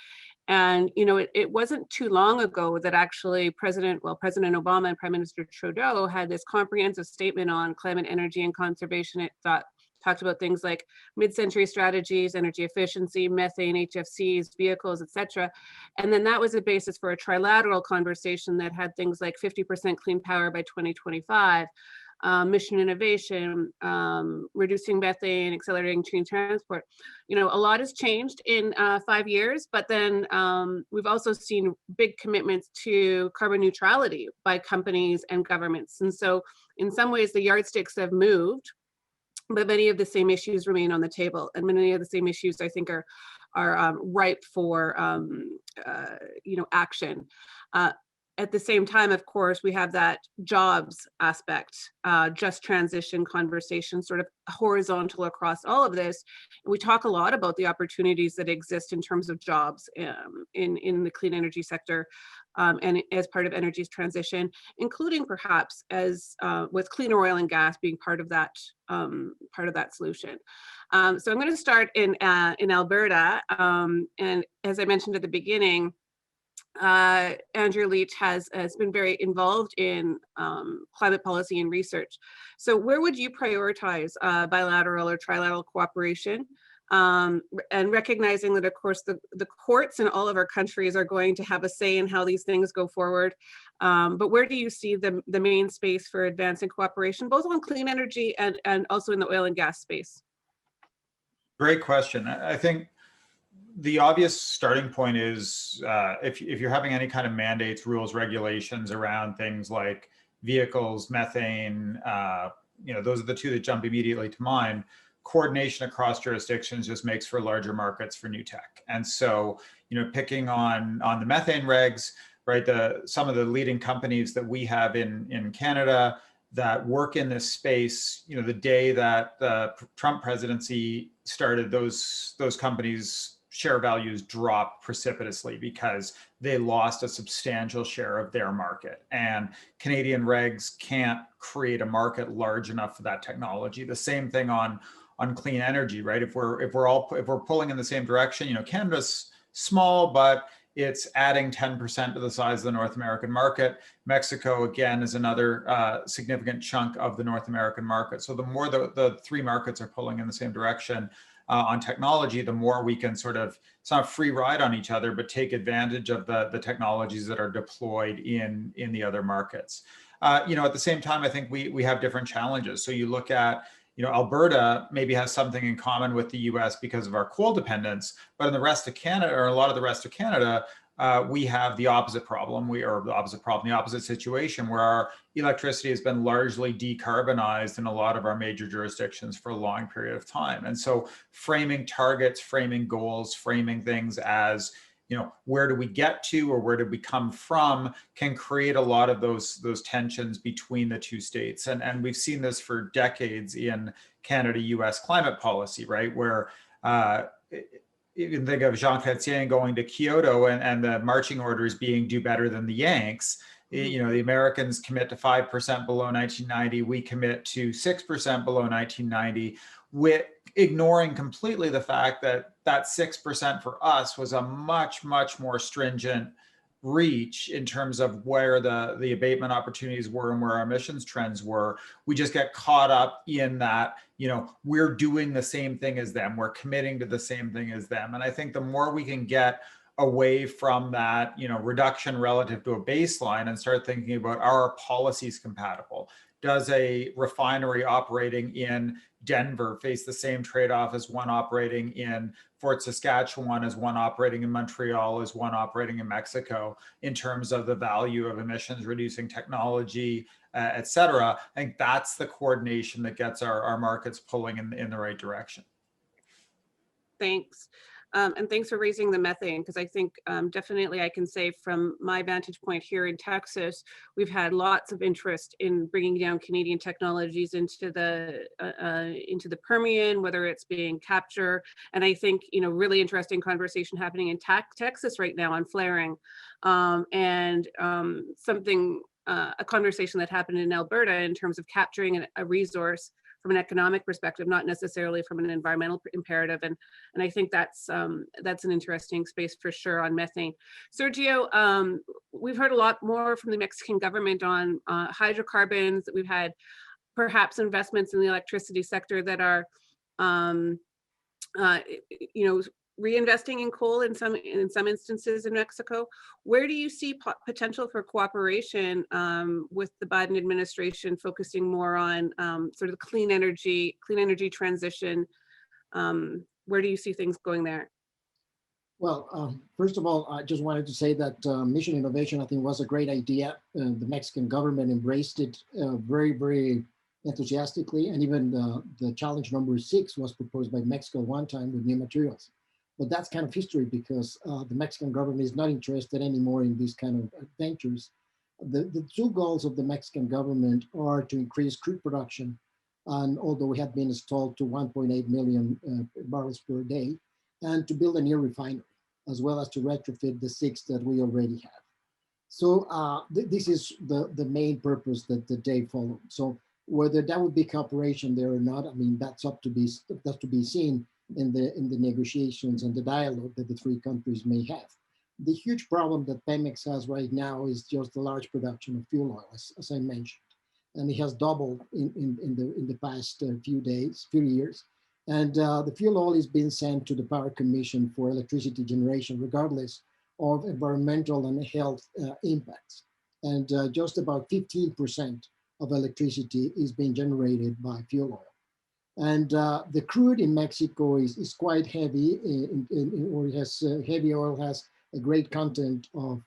And, it wasn't too long ago that actually President Obama and Prime Minister Trudeau had this comprehensive statement on climate, energy, and conservation. It talked about things like mid-century strategies, energy efficiency, methane, HFCs, vehicles, etc. And then that was a basis for a trilateral conversation that had things like 50% clean power by 2025, mission innovation, reducing methane, accelerating clean transport. A lot has changed in 5 years, but then we've also seen big commitments to carbon neutrality by companies and governments. And so in some ways the yardsticks have moved, but many of the same issues remain on the table, and many of the same issues I think are ripe for action. At the same time, of course, we have that jobs aspect, just transition conversation, sort of horizontal across all of this. We talk a lot about the opportunities that exist in terms of jobs in the clean energy sector and as part of energy's transition, including perhaps as with cleaner oil and gas being part of that solution. So I'm going to start in Alberta, and as I mentioned at the beginning, Andrew Leach has been very involved in climate policy and research. So where would you prioritize bilateral or trilateral cooperation? And recognizing that, of course, the courts in all of our countries are going to have a say in how these things go forward. But where do you see the main space for advancing cooperation, both on clean energy and also in the oil and gas space? Great question. I think the obvious starting point is if you're having any kind of mandates, rules, regulations around things like vehicles, methane, those are the two that jump immediately to mind. Coordination across jurisdictions just makes for larger markets for new tech. And so, picking on the methane regs, right? Some of the leading companies that we have in Canada that work in this space, the day that the Trump presidency started, those companies' share values dropped precipitously because they lost a substantial share of their market. And Canadian regs can't create a market large enough for that technology. The same thing on clean energy, right? If we're pulling in the same direction, Canada's small, but it's adding 10% to the size of the North American market. Mexico, again, is another significant chunk of the North American market. So the more the three markets are pulling in the same direction on technology, the more we can it's not a free ride on each other, but take advantage of the technologies that are deployed in the other markets. At the same time, I think we have different challenges. So you look at, Alberta maybe has something in common with the US because of our coal dependence, but in the rest of Canada, or a lot of the rest of Canada, we have the opposite problem, the opposite situation where our electricity has been largely decarbonized in a lot of our major jurisdictions for a long period of time. And so framing targets, framing goals, framing things as, where do we get to or where did we come from can create a lot of those tensions between the two states. And we've seen this for decades in Canada-US climate policy, right? Where you can think of Jean Chrétien going to Kyoto and the marching orders being do better than the Yanks. The Americans commit to 5% below 1990. We commit to 6% below 1990, with ignoring completely the fact that 6% for us was a much, much more stringent reach in terms of where the abatement opportunities were and where our emissions trends were. We just get caught up in that, we're doing the same thing as them, we're committing to the same thing as them. And I think the more we can get away from that, reduction relative to a baseline and start thinking about, are our policies compatible? Does a refinery operating in Denver face the same trade-off as one operating in Fort Saskatchewan, as one operating in Montreal, as one operating in Mexico, in terms of the value of emissions reducing technology, et cetera? I think that's the coordination that gets our markets pulling in the right direction. Thanks. And thanks for raising the methane, because I think definitely I can say from my vantage point here in Texas, we've had lots of interest in bringing down Canadian technologies into the Permian, whether it's being capture. And I think, really interesting conversation happening in Texas right now on flaring, and a conversation that happened in Alberta in terms of capturing a resource from an economic perspective, not necessarily from an environmental imperative. And I think that's an interesting space for sure on methane. Sergio, we've heard a lot more from the Mexican government on hydrocarbons. We've had perhaps investments in the electricity sector that are, reinvesting in coal in some instances in Mexico. Where do you see potential for cooperation with the Biden administration, focusing more on sort of clean energy transition? Where do you see things going there? Well, first of all, I just wanted to say that mission innovation, I think, was a great idea. The Mexican government embraced it very, very enthusiastically, and even the challenge number 6 was proposed by Mexico one time with new materials. But that's kind of history, because the Mexican government is not interested anymore in these kind of ventures. The 2 goals of the Mexican government are to increase crude production, and although we have been installed to 1.8 million barrels per day, and to build a new refinery, as well as to retrofit the 6 that we already have. So this is the main purpose that they follow. So whether that would be cooperation there or not, I mean, that's to be seen in the negotiations and the dialogue that the 3 countries may have. The huge problem that Pemex has right now is just the large production of fuel oil, as I mentioned, and it has doubled in the past few years. And the fuel oil is being sent to the Power Commission for electricity generation, regardless of environmental and health impacts. And just about 15% of electricity is being generated by fuel oil. And the crude in Mexico is quite heavy, or it has heavy oil, has a great content of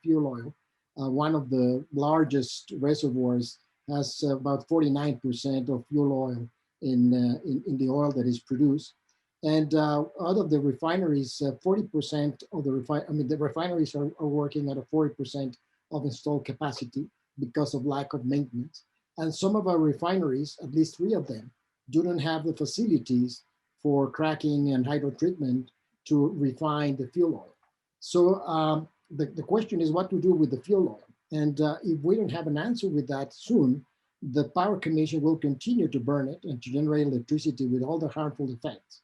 fuel oil. One of the largest reservoirs has about 49% of fuel oil in the oil that is produced. And out of the refineries, 40% of the refineries are working at a 40% of installed capacity because of lack of maintenance. And some of our refineries, at least 3 of them, do not have the facilities for cracking and hydrotreatment to refine the fuel oil. So the question is what to do with the fuel oil. And if we don't have an answer with that soon, the Power Commission will continue to burn it and to generate electricity with all the harmful effects.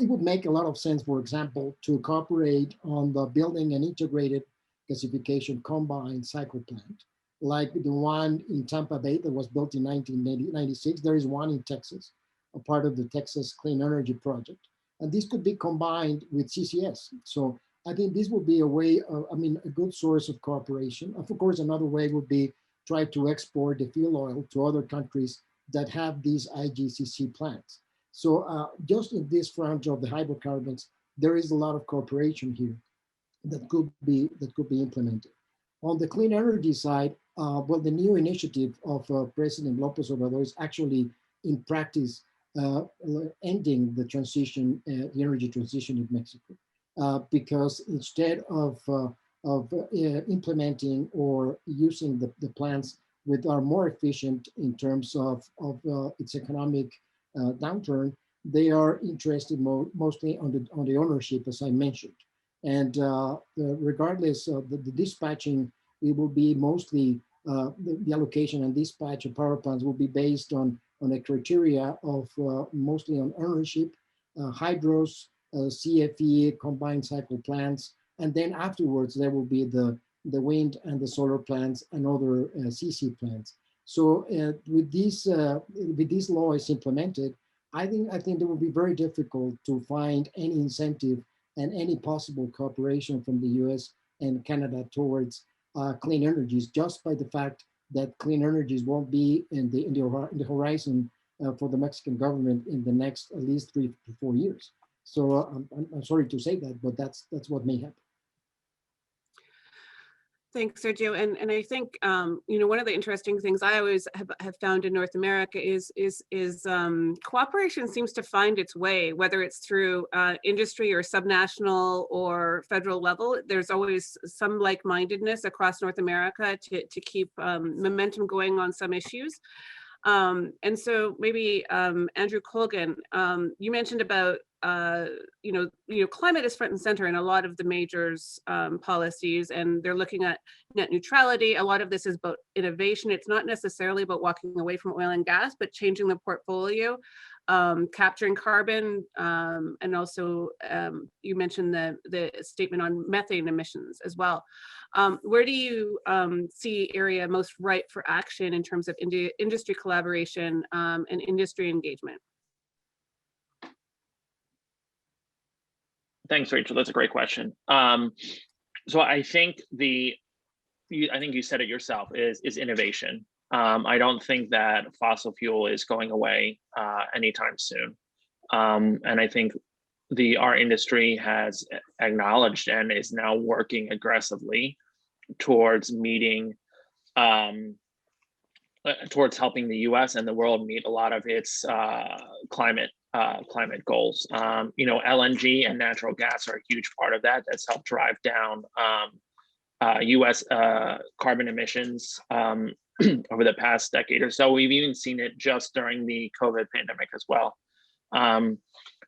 It would make a lot of sense, for example, to cooperate on the building an integrated gasification combined cycle plant, like the one in Tampa Bay that was built in 1996. There is one in Texas, a part of the Texas Clean Energy Project. And this could be combined with CCS. So I think this would be a way, a good source of cooperation. Of course, another way would be try to export the fuel oil to other countries that have these IGCC plants. So just in this front of the hydrocarbons, there is a lot of cooperation here that could be implemented. On the clean energy side, well, the new initiative of President López Obrador is actually in practice ending the transition, the energy transition in Mexico, because instead of implementing or using the plants that are more efficient in terms of its economic downturn, they are interested mostly on the ownership, as I mentioned. And regardless of the dispatching, it will be mostly the allocation and dispatch of power plants will be based on a criteria of mostly on ownership, hydros, CFE, combined cycle plants, And then afterwards, there will be the wind and the solar plants and other CC plants. So with these law is implemented, I think it will be very difficult to find any incentive and any possible cooperation from the US and Canada towards clean energies, just by the fact that clean energies won't be in the horizon for the Mexican government in the next at least 3 to 4 years. So I'm sorry to say that, but that's what may happen. Thanks, Sergio. And I think, one of the interesting things I always have found in North America is cooperation seems to find its way, whether it's through industry or subnational or federal level. There's always some like-mindedness across North America to keep momentum going on some issues. And so maybe Andrew Colgan, you mentioned about climate is front and center in a lot of the majors' policies, and they're looking at net neutrality. A lot of this is about innovation. It's not necessarily about walking away from oil and gas, but changing the portfolio, capturing carbon, and also you mentioned the statement on methane emissions as well. Where do you see area most ripe for action in terms of industry collaboration and industry engagement? Thanks, Rachel. That's a great question. So I think I think you said it yourself, is innovation. I don't think that fossil fuel is going away anytime soon. And I think our industry has acknowledged and is now working aggressively towards meeting, towards helping the US and the world meet a lot of its climate goals. LNG and natural gas are a huge part of that. That's helped drive down US carbon emissions over the past decade or so. We've even seen it just during the COVID pandemic as well.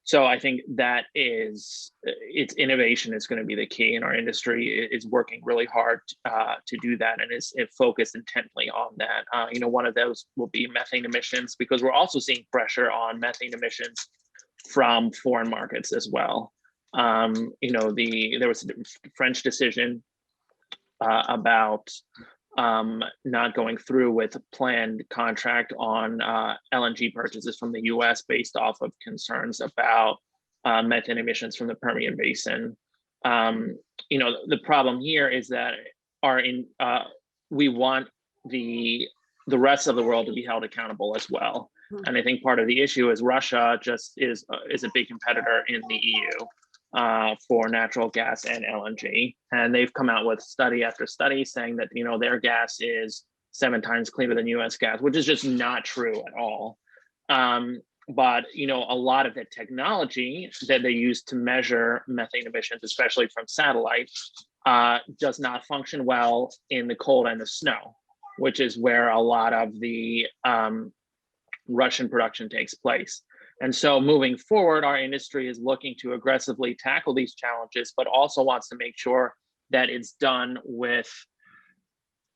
So I think that its innovation is going to be the key, and our industry is working really hard to do that, and is focused intently on that. One of those will be methane emissions, because we're also seeing pressure on methane emissions from foreign markets as well. There was a French decision about not going through with a planned contract on LNG purchases from the US based off of concerns about methane emissions from the Permian Basin. The problem here is that we want the rest of the world to be held accountable as well. And I think part of the issue is Russia just is a big competitor in the EU. For natural gas and LNG. And they've come out with study after study saying that, their gas is 7 times cleaner than US gas, which is just not true at all. But, a lot of the technology that they use to measure methane emissions, especially from satellite, does not function well in the cold and the snow, which is where a lot of the Russian production takes place. And so moving forward, our industry is looking to aggressively tackle these challenges, but also wants to make sure that it's done with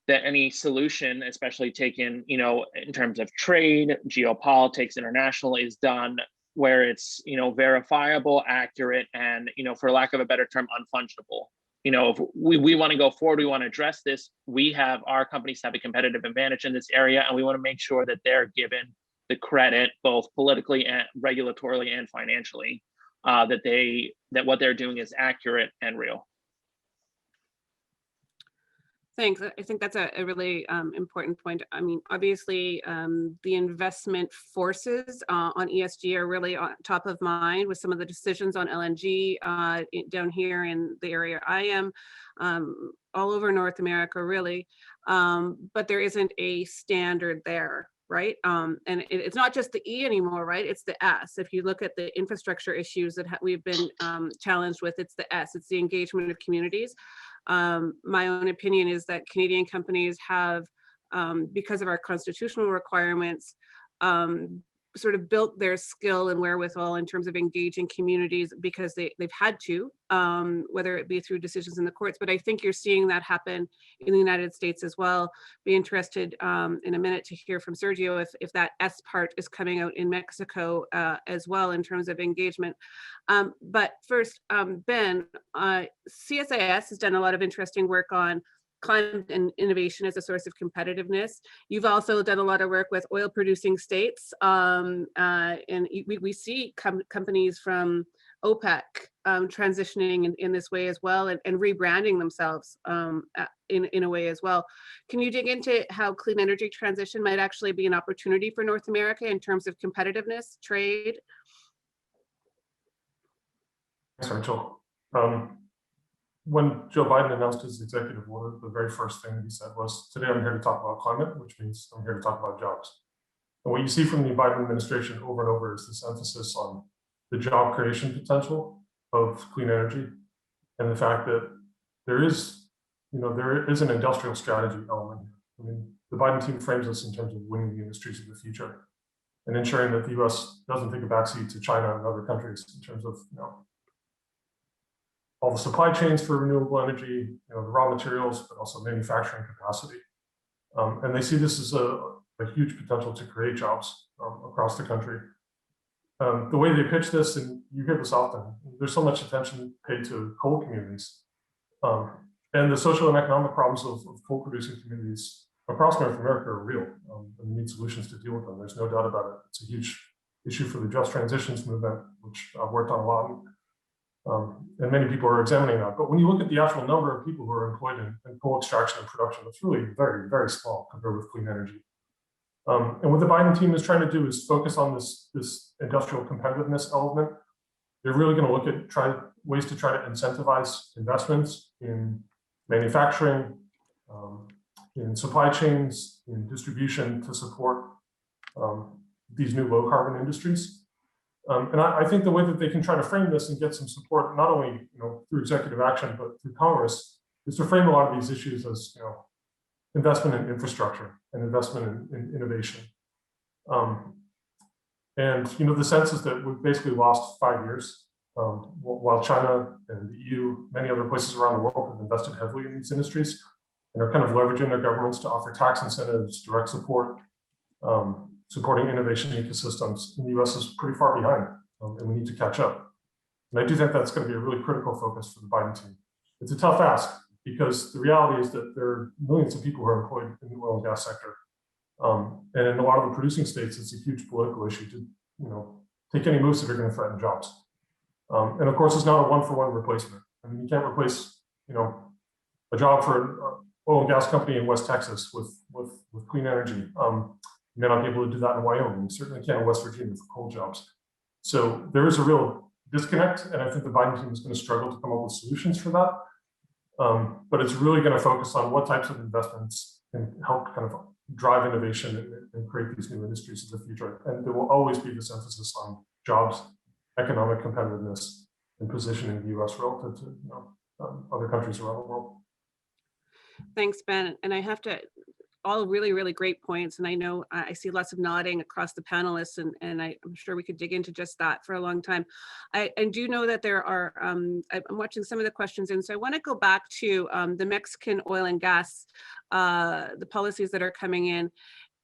that any solution, especially taken, in terms of trade, geopolitics, international, is done where it's, verifiable, accurate, and, for lack of a better term, unfungible. If we want to go forward, we want to address this. Our companies have a competitive advantage in this area, and we want to make sure that they're given the credit, both politically and regulatorily and financially, that what they're doing is accurate and real. Thanks. I think that's a really important point. I mean, obviously, the investment forces on ESG are really on top of mind with some of the decisions on LNG down here in the area I am, all over North America, really. But there isn't a standard there. Right. And it's not just the E anymore, right? It's the S. If you look at the infrastructure issues that we've been challenged with, it's the S. It's the engagement of communities. My own opinion is that Canadian companies have, because of our constitutional requirements, sort of built their skill and wherewithal in terms of engaging communities because they've had to, whether it be through decisions in the courts. But I think you're seeing that happen in the United States as well. Be interested in a minute to hear from Sergio if that S part is coming out in Mexico as well in terms of engagement. But first, Ben, CSIS has done a lot of interesting work on climate and innovation as a source of competitiveness. You've also done a lot of work with oil producing states, and we see companies from OPEC transitioning in this way as well, and rebranding themselves in a way as well. Can you dig into how clean energy transition might actually be an opportunity for North America in terms of competitiveness, trade? Thanks, Rachel. When Joe Biden announced his executive order, the very first thing he said was, today I'm here to talk about climate, which means I'm here to talk about jobs. And what you see from the Biden administration over and over is this emphasis on the job creation potential of clean energy and the fact that there is an industrial strategy element here. I mean, the Biden team frames this in terms of winning the industries of the future and ensuring that the US doesn't take a backseat to China and other countries in terms of, all the supply chains for renewable energy, the raw materials, but also manufacturing capacity. And they see this as a huge potential to create jobs across the country. The way they pitch this, and you hear this often, there's so much attention paid to coal communities. And the social and economic problems of coal producing communities across North America are real, and we need solutions to deal with them. There's no doubt about it. It's a huge issue for the just transitions movement, which I've worked on a lot. And many people are examining that. But when you look at the actual number of people who are employed in coal extraction and production, it's really very, very small compared with clean energy. And what the Biden team is trying to do is focus on this industrial competitiveness element. They're really going to look at ways to try to incentivize investments in manufacturing, in supply chains, in distribution to support these new low carbon industries. And I think the way that they can try to frame this and get some support, not only through executive action, but through Congress, is to frame a lot of these issues as investment in infrastructure and investment in innovation. And the sense is that we've basically lost 5 years, while China and the EU, many other places around the world have invested heavily in these industries and are kind of leveraging their governments to offer tax incentives, direct support, supporting innovation ecosystems. And the US is pretty far behind, and we need to catch up. And I do think that's going to be a really critical focus for the Biden team. It's a tough ask because the reality is that there are millions of people who are employed in the oil and gas sector. And in a lot of the producing states, it's a huge political issue to take any moves that are going to threaten jobs. And of course, it's not a one-for-one replacement. I mean, you can't replace a job for an oil and gas company in West Texas with clean energy. You may not be able to do that in Wyoming. You certainly can't in West Virginia for coal jobs. So there is a real disconnect, and I think the Biden team is going to struggle to come up with solutions for that. But it's really going to focus on what types of investments can help kind of drive innovation and create these new industries of the future. And there will always be this emphasis on jobs, economic competitiveness, and positioning the US relative to other countries around the world. Thanks, Ben. And I have to, all really, really great points. And I know I see lots of nodding across the panelists, and I'm sure we could dig into just that for a long time. I do know that there are, I'm watching some of the questions, and so I want to go back to the Mexican oil and gas, the policies that are coming in.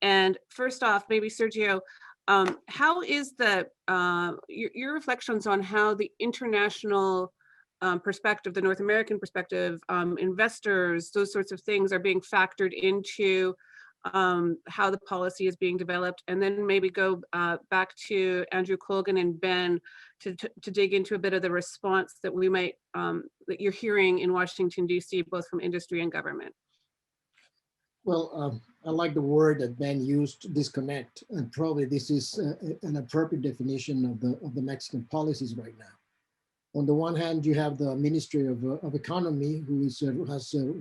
And first off, maybe Sergio, how is your reflections on how the international perspective, the North American perspective, investors, those sorts of things are being factored into how the policy is being developed, and then maybe go back to Andrew Colgan and Ben to dig into a bit of the response that we might, that you're hearing in Washington, D.C., both from industry and government. Well, I like the word that Ben used, disconnect, and probably this is an appropriate definition of the Mexican policies right now. On the one hand, you have the Ministry of Economy, who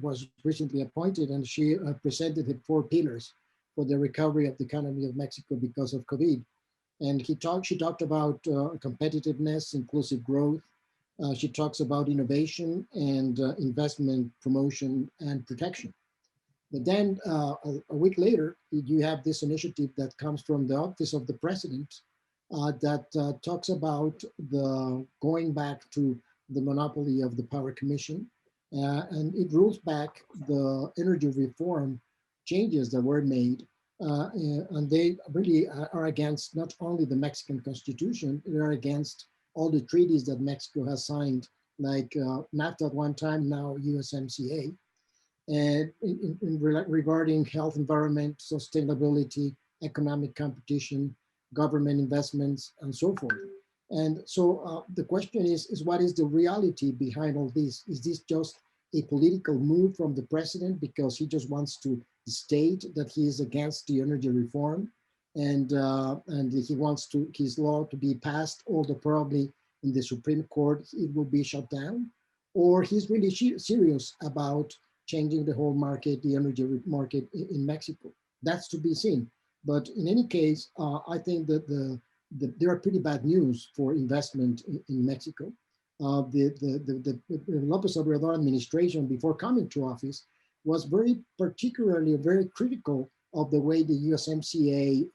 was recently appointed, and she presented the 4 pillars for the recovery of the economy of Mexico because of COVID. And she talked about competitiveness, inclusive growth. She talks about innovation and investment promotion and protection. But then a week later, you have this initiative that comes from the Office of the President that talks about the going back to the monopoly of the Power Commission. And it rules back the energy reform changes that were made. And they really are against not only the Mexican Constitution, they are against all the treaties that Mexico has signed, like NAFTA at one time, now USMCA. And regarding health, environment, sustainability, economic competition, government investments, and so forth. And so the question is what is the reality behind all this? Is this just a political move from the president because he just wants to state that he is against the energy reform and he wants his law to be passed, although probably in the Supreme Court it will be shut down? Or he's really serious about changing the whole market, the energy market in Mexico? That's to be seen. But in any case, I think that there are pretty bad news for investment in Mexico. The López Obrador administration, before coming to office, was very critical of the way the USMCA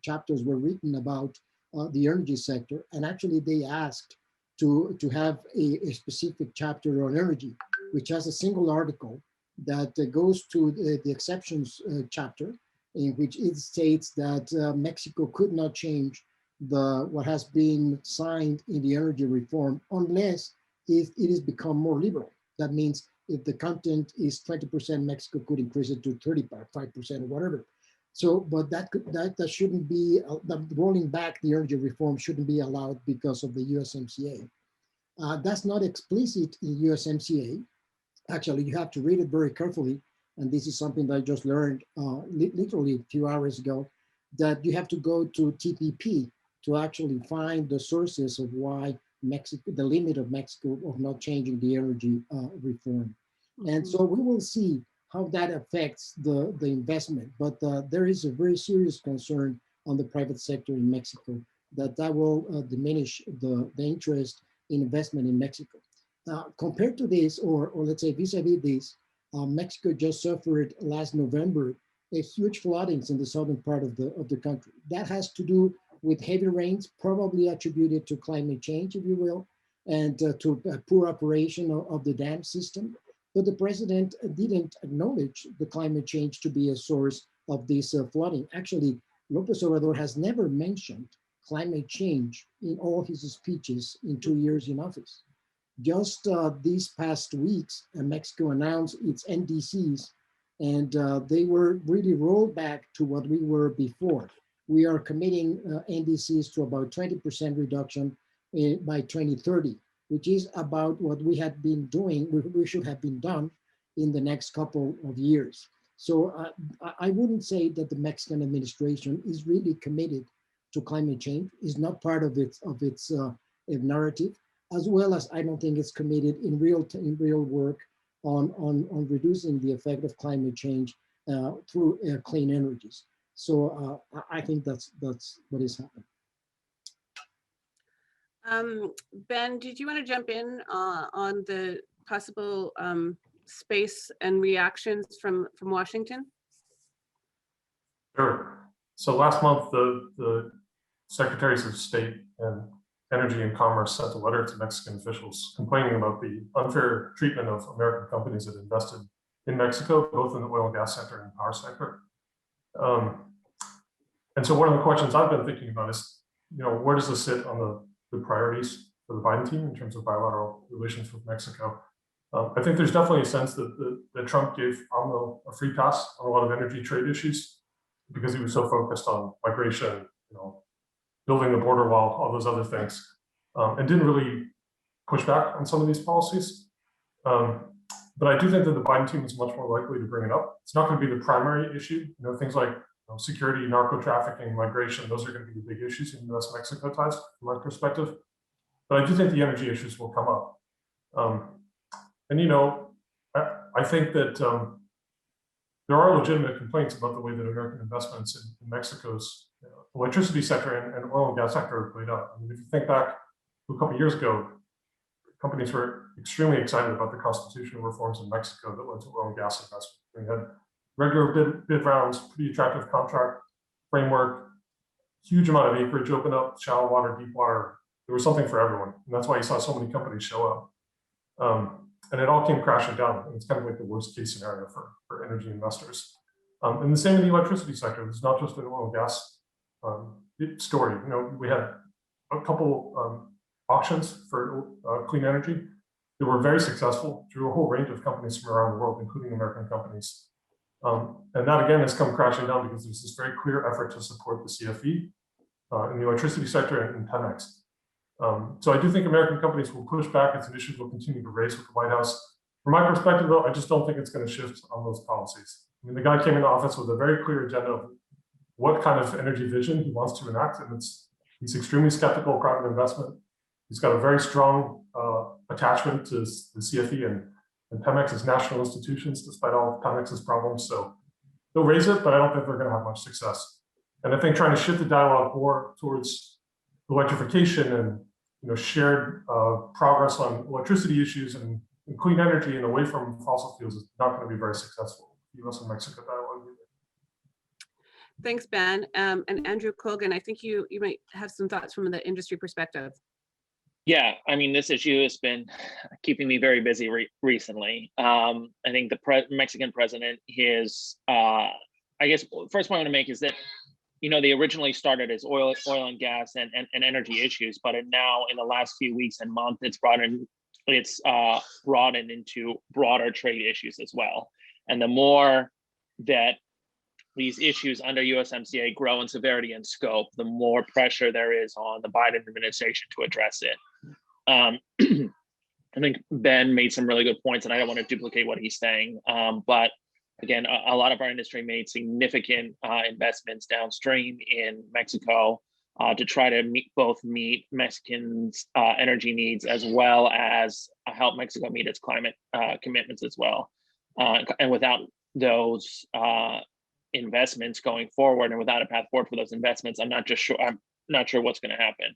chapters were written about the energy sector. And actually they asked to have a specific chapter on energy, which has a single article that goes to the exceptions chapter, in which it states that Mexico could not change what has been signed in the energy reform unless if it has become more liberal. That means if the content is 20%, Mexico could increase it to 35% or whatever. So, but that shouldn't be, rolling back the energy reform shouldn't be allowed because of the USMCA. That's not explicit in USMCA. Actually, you have to read it very carefully. And this is something that I just learned literally a few hours ago, that you have to go to TPP to actually find the sources of why Mexico, the limit of Mexico of not changing the energy reform. And so we will see how that affects the investment. But there is a very serious concern on the private sector in Mexico that will diminish the interest in investment in Mexico. Compared to this, or let's say vis-a-vis this, Mexico just suffered last November a huge floodings in the southern part of the country. That has to do with heavy rains, probably attributed to climate change, if you will, and to poor operation of the dam system. But the president didn't acknowledge the climate change to be a source of this flooding. Actually, López Obrador has never mentioned climate change in all his speeches in 2 years in office. Just these past weeks, Mexico announced its NDCs, and they were really rolled back to what we were before. We are committing NDCs to about 20% reduction by 2030, which is about what we had been doing, we should have been done in the next couple of years. So I wouldn't say that the Mexican administration is really committed to climate change, is not part of its narrative, as well as I don't think it's committed in real work on reducing the effect of climate change through clean energies. So I think that's what is happening. Ben, did you want to jump in on the possible space and reactions from Washington? Sure. So last month, the Secretaries of State and Energy and Commerce sent a letter to Mexican officials complaining about the unfair treatment of American companies that invested in Mexico, both in the oil and gas sector and power sector. And so one of the questions I've been thinking about is, where does this sit on the priorities for the Biden team in terms of bilateral relations with Mexico? I think there's definitely a sense that Trump gave AMLO a free pass on a lot of energy trade issues because he was so focused on migration, building the border wall, all those other things, and didn't really push back on some of these policies. But I do think that the Biden team is much more likely to bring it up. It's not going to be the primary issue. Things like security, narco trafficking, migration, those are going to be the big issues in US-Mexico ties from my perspective. But I do think the energy issues will come up. I think that there are legitimate complaints about the way that American investments in Mexico's electricity sector and oil and gas sector are played out. I mean, if you think back to a couple of years ago, companies were extremely excited about the constitutional reforms in Mexico that led to oil and gas investment. We had regular bid rounds, pretty attractive contract framework, huge amount of acreage open up, shallow water, deep water. There was something for everyone. And that's why you saw so many companies show up. And it all came crashing down. And it's kind of like the worst case scenario for energy investors. And the same in the electricity sector. It's not just an oil and gas story. You know, we had a couple auctions for clean energy that were very successful, drew a whole range of companies from around the world, including American companies. And that again has come crashing down because there's this very clear effort to support the CFE in the electricity sector and Pemex. So I do think American companies will push back. It's an issue they'll continue to raise with the White House. From my perspective, though, I just don't think it's going to shift on those policies. I mean, the guy came into office with a very clear agenda of what kind of energy vision he wants to enact, and he's extremely skeptical of private investment. He's got a very strong attachment to the CFE and Pemex as national institutions, despite all of Pemex's problems. So they'll raise it, but I don't think they're going to have much success. And I think trying to shift the dialogue more towards electrification and shared progress on electricity issues and clean energy and away from fossil fuels is not going to be very successful. U.S. and Mexico dialogue. Thanks, Ben. And Andrew Colgan, I think you might have some thoughts from the industry perspective. Yeah, I mean, this issue has been keeping me very busy recently. I think the Mexican president, I guess, first point I want to make is that, they originally started as oil and gas and energy issues, but now in the last few weeks and months, it's broadened into broader trade issues as well. And the more that these issues under USMCA grow in severity and scope, the more pressure there is on the Biden administration to address it. I think Ben made some really good points, and I don't want to duplicate what he's saying. But again, a lot of our industry made significant investments downstream in Mexico to try to meet Mexicans' energy needs, as well as help Mexico meet its climate commitments as well. And without those investments going forward, and without a path forward for those investments, I'm not sure what's going to happen.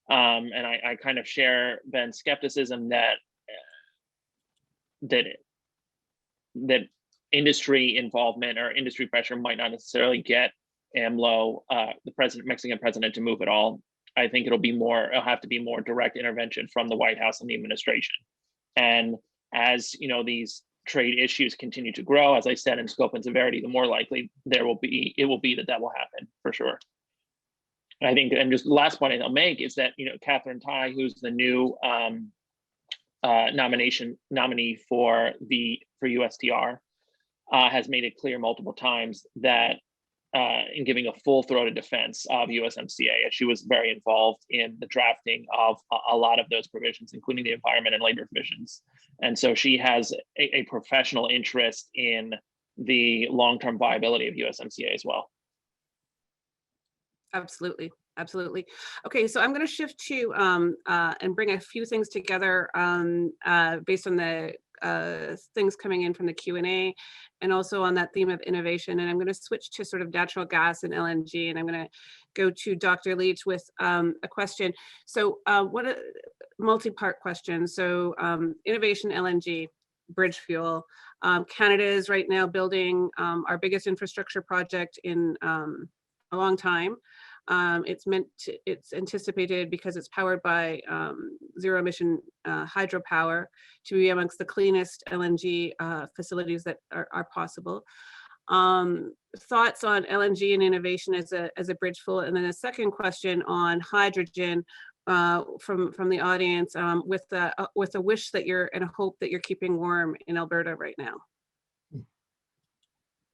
And I kind of share Ben's skepticism that industry involvement or industry pressure might not necessarily get AMLO, the Mexican president, to move at all. I think it'll have to be more direct intervention from the White House and the administration. And as these trade issues continue to grow, as I said, in scope and severity, the more likely it will be that will happen for sure. And I think, and just the last point I'll make is that Catherine Tai, who's the new nominee for USTR, has made it clear multiple times that in giving a full-throated defense of USMCA, as she was very involved in the drafting of a lot of those provisions, including the environment and labor provisions. And so she has a professional interest in the long-term viability of USMCA as well. Absolutely. Absolutely. Okay, so I'm going to shift to and bring a few things together based on the things coming in from the Q&A and also on that theme of innovation. And I'm going to switch to sort of natural gas and LNG, and I'm going to go to Dr. Leach with a question. So what a multi-part question. So innovation, LNG, bridge fuel. Canada is right now building our biggest infrastructure project in a long time. It's anticipated, because it's powered by zero emission hydropower, to be amongst the cleanest LNG facilities that are possible. Thoughts on LNG and innovation as a bridge fuel, and then a second question on hydrogen from the audience, with a wish that and a hope that you're keeping warm in Alberta right now.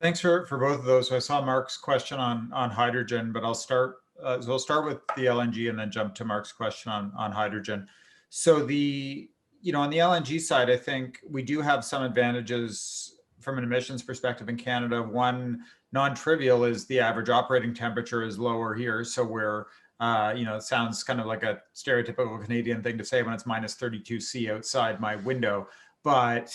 Thanks for both of those. So I saw Mark's question on hydrogen, but I'll start. So we'll start with the LNG and then jump to Mark's question on hydrogen. So on the LNG side, I think we do have some advantages from an emissions perspective in Canada. One non-trivial is the average operating temperature is lower here. So we're, it sounds kind of like a stereotypical Canadian thing to say when it's minus 32 C outside my window. But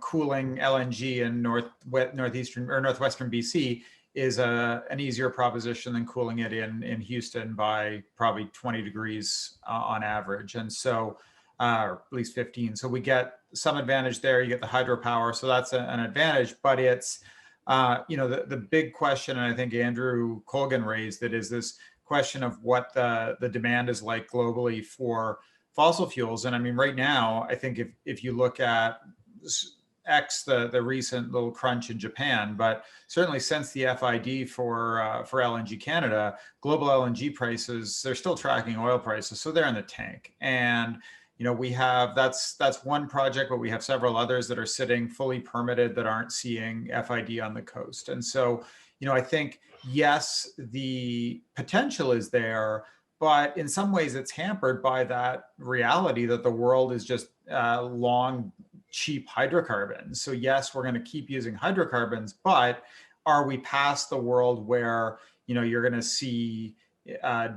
cooling LNG in northeastern or northwestern BC is an easier proposition than cooling it in Houston by probably 20 degrees on average, and so or at least 15. So we get some advantage there. You get the hydropower, so that's an advantage. But it's The big question, and I think Andrew Colgan raised it, is this question of what the demand is like globally for fossil fuels. And I mean, right now, I think if you look at the recent little crunch in Japan, but certainly since the FID for LNG Canada, global LNG prices, they're still tracking oil prices, so they're in the tank. And we have that's one project, but we have several others that are sitting fully permitted that aren't seeing FID on the coast. And so, I think, yes, the potential is there, but in some ways it's hampered by that reality that the world is just long, cheap hydrocarbons. So yes, we're going to keep using hydrocarbons, but are we past the world where, you're going to see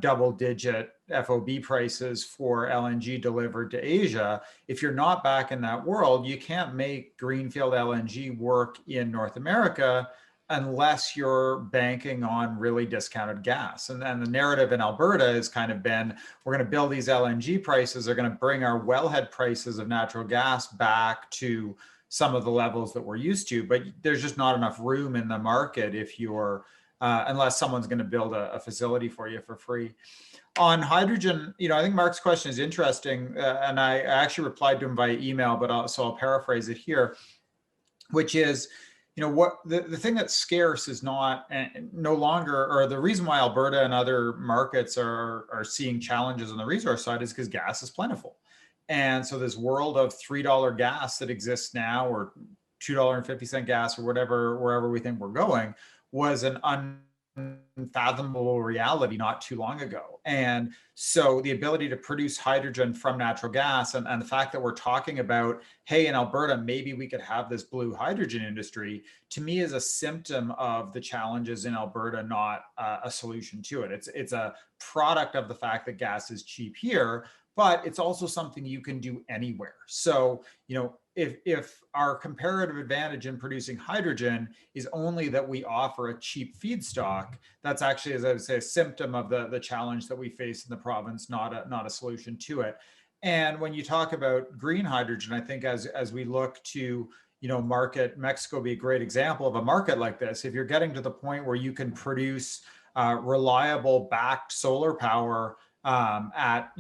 double-digit FOB prices for LNG delivered to Asia? If you're not back in that world, you can't make greenfield LNG work in North America unless you're banking on really discounted gas. And the narrative in Alberta has kind of been, we're going to build these LNG prices, they're going to bring our wellhead prices of natural gas back to some of the levels that we're used to, but there's just not enough room in the market if you're, unless someone's going to build a facility for you for free. On hydrogen, I think Mark's question is interesting, and I actually replied to him via email, but I'll paraphrase it here, which is, what the thing that's scarce is no longer, or the reason why Alberta and other markets are seeing challenges on the resource side is because gas is plentiful. And so this world of $3 gas that exists now, or $2.50 gas, or wherever we think we're going, was an unfathomable reality not too long ago. And so the ability to produce hydrogen from natural gas, and the fact that we're talking about, hey, in Alberta, maybe we could have this blue hydrogen industry, to me is a symptom of the challenges in Alberta, not a solution to it. It's a product of the fact that gas is cheap here, but it's also something you can do anywhere. So, if our comparative advantage in producing hydrogen is only that we offer a cheap feedstock, that's actually, as I would say, a symptom of the challenge that we face in the province, not a solution to it. And when you talk about green hydrogen, I think as we look to, market, Mexico be a great example of a market like this. If you're getting to the point where you can produce reliable backed solar power at,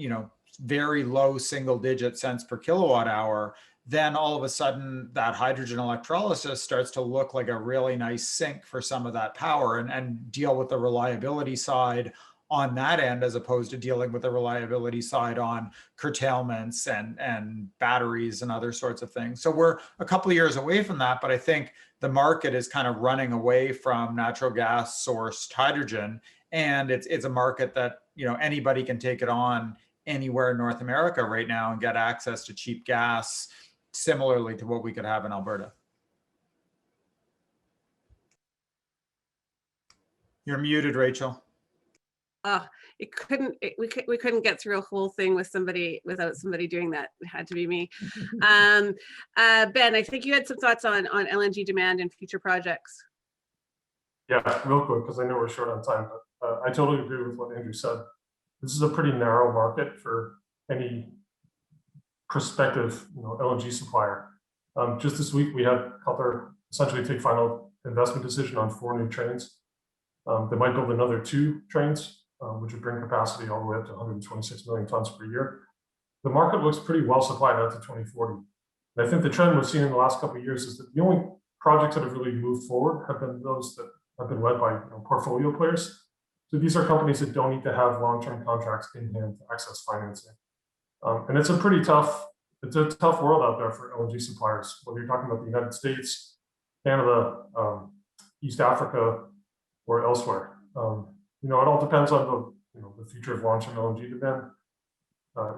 very low single-digit cents per kilowatt hour, then all of a sudden that hydrogen electrolysis starts to look like a really nice sink for some of that power, and deal with the reliability side on that end, as opposed to dealing with the reliability side on curtailments and batteries and other sorts of things. So we're a couple of years away from that, but I think the market is kind of running away from natural gas sourced hydrogen, and it's a market that, anybody can take it on anywhere in North America right now and get access to cheap gas, similarly to what we could have in Alberta. You're muted, Rachel. We couldn't get through a whole thing without somebody doing that. It had to be me. Ben, I think you had some thoughts on LNG demand and future projects. Yeah, real quick, because I know we're short on time, but I totally agree with what Andrew said. This is a pretty narrow market for any prospective LNG supplier. Just this week, we had Qatar essentially take final investment decision on 4 new trains. They might build another 2 trains, which would bring capacity all the way up to 126 million tons per year. The market looks pretty well supplied out to 2040. And I think the trend we've seen in the last couple of years is that the only projects that have really moved forward have been those that have been led by portfolio players. So these are companies that don't need to have long-term contracts in hand to access financing. And it's a tough world out there for LNG suppliers, whether you're talking about the United States, Canada, East Africa, or elsewhere. It all depends on the future of long-term LNG demand.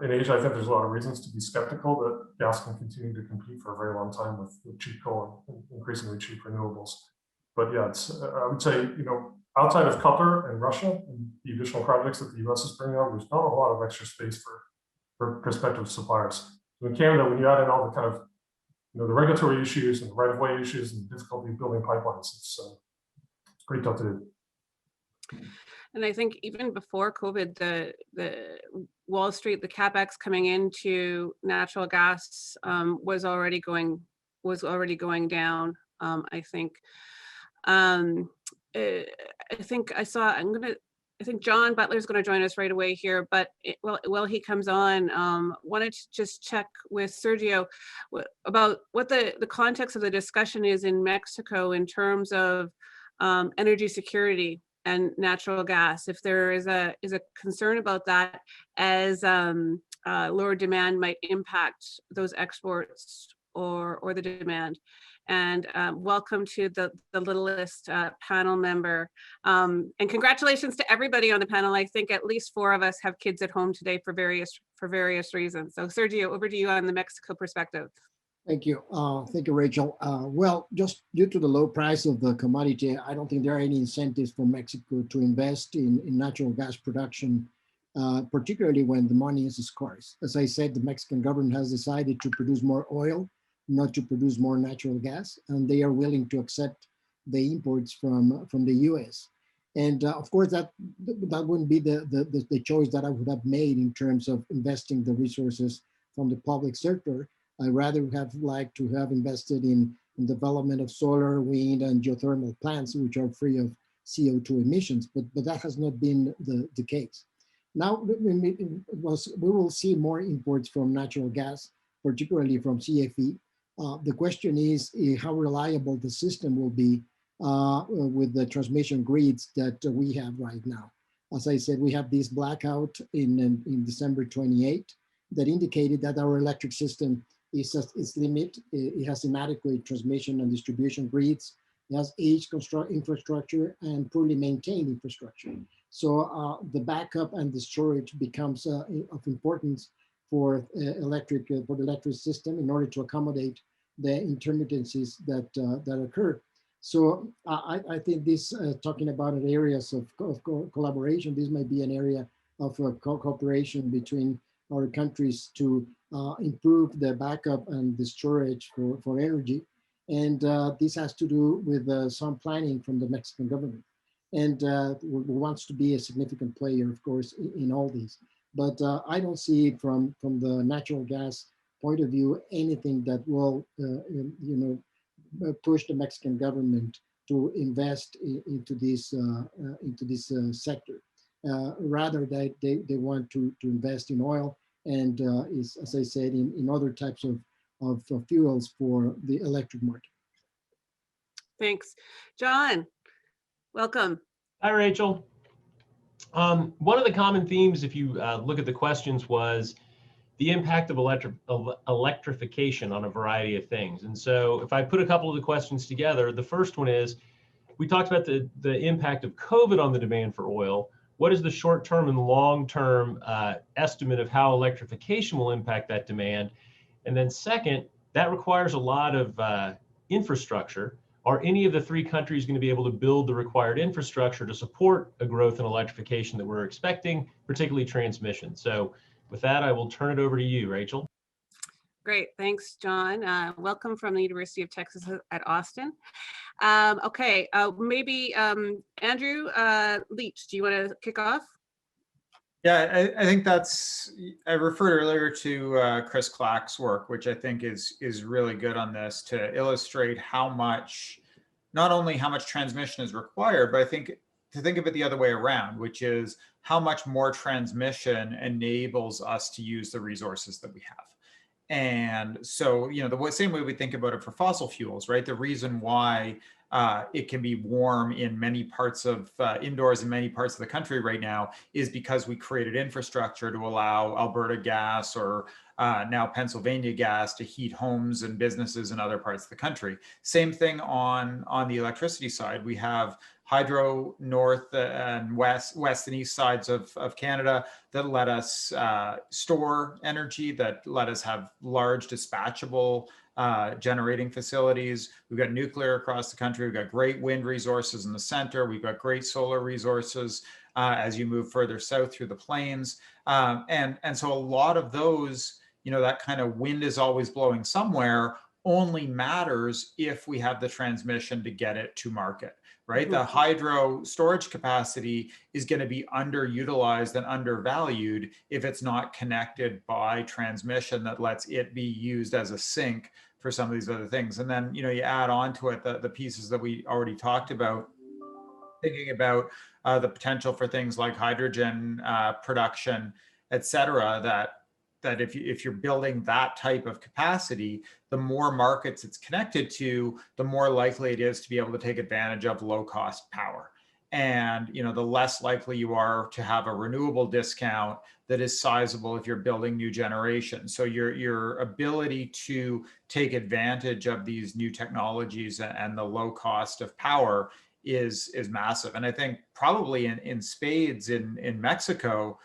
In Asia, I think there's a lot of reasons to be skeptical that gas can continue to compete for a very long time with cheap coal and increasingly cheap renewables. But yeah, I would say, outside of Qatar and Russia and the additional projects that the US is bringing on, there's not a lot of extra space for prospective suppliers. So in Canada, when you add in all the kind of, the regulatory issues and the right-of-way issues and the difficulty of building pipelines, it's pretty tough to do. And I think even before COVID, the Wall Street, the CapEx coming into natural gas was already going down. I think I think I think John Butler's going to join us right away here, but while he comes on, wanted to just check with Sergio about what the context of the discussion is in Mexico in terms of energy security and natural gas. If there is a concern about that, as lower demand might impact those exports or the demand. And welcome to the littlest panel member. And congratulations to everybody on the panel. I think at least 4 of us have kids at home today for various reasons. So Sergio, over to you on the Mexico perspective. Thank you. Thank you, Rachel. Well, just due to the low price of the commodity, I don't think there are any incentives for Mexico to invest in natural gas production, particularly when the money is scarce. As I said, the Mexican government has decided to produce more oil, not to produce more natural gas, and they are willing to accept the imports from the US. And of course, that wouldn't be the choice that I would have made in terms of investing the resources from the public sector. I rather have liked to have invested in development of solar, wind, and geothermal plants, which are free of CO2 emissions, but that has not been the case. Now, we will see more imports from natural gas, particularly from CFE. The question is how reliable the system will be with the transmission grids that we have right now. As I said, we have this blackout in December 28 that indicated that our electric system is at its limit. It has inadequate transmission and distribution grids. It has aged infrastructure and poorly maintained infrastructure. So the backup and the storage becomes of importance for the electric system in order to accommodate the intermittencies that occur. So I think this, talking about areas of collaboration, this might be an area of cooperation between our countries to improve the backup and the storage for energy. And this has to do with some planning from the Mexican government. And wants to be a significant player, of course, in all these. But I don't see from the natural gas point of view anything that will, push the Mexican government to invest into this sector. Rather, they want to invest in oil and, as I said, in other types of fuels for the electric market. Thanks. John, welcome. Hi, Rachel. One of the common themes, if you look at the questions, was the impact of electrification on a variety of things. And so if I put a couple of the questions together, the first one is, we talked about the impact of COVID on the demand for oil. What is the short-term and long-term estimate of how electrification will impact that demand? And then second, that requires a lot of infrastructure. Are any of the 3 countries going to be able to build the required infrastructure to support a growth in electrification that we're expecting, particularly transmission? So with that, I will turn it over to you, Rachel. Great, thanks, John. Welcome from the University of Texas at Austin. Okay, maybe Andrew Leach, do you want to kick off? Yeah, I think I referred earlier to Chris Clack's work, which I think is really good on this to illustrate how much, not only how much transmission is required, but I think to think of it the other way around, which is how much more transmission enables us to use the resources that we have. And so, the same way we think about it for fossil fuels, right? The reason why it can be warm in many parts of indoors in many parts of the country right now is because we created infrastructure to allow Alberta gas or now Pennsylvania gas to heat homes and businesses in other parts of the country. Same thing on the electricity side. We have hydro north and west and east sides of Canada that let us store energy, that let us have large dispatchable generating facilities. We've got nuclear across the country. We've got great wind resources in the center. We've got great solar resources as you move further south through the plains. And so a lot of those, that kind of wind is always blowing somewhere only matters if we have the transmission to get it to market, right? Mm-hmm. The hydro storage capacity is going to be underutilized and undervalued if it's not connected by transmission that lets it be used as a sink for some of these other things. And then, you add on to it the pieces that we already talked about, thinking about the potential for things like hydrogen production, et cetera, that if you're building that type of capacity, the more markets it's connected to, the more likely it is to be able to take advantage of low cost power. And the less likely you are to have a renewable discount that is sizable if you're building new generation. So your ability to take advantage of these new technologies and the low cost of power is massive. And I think probably in spades in Mexico,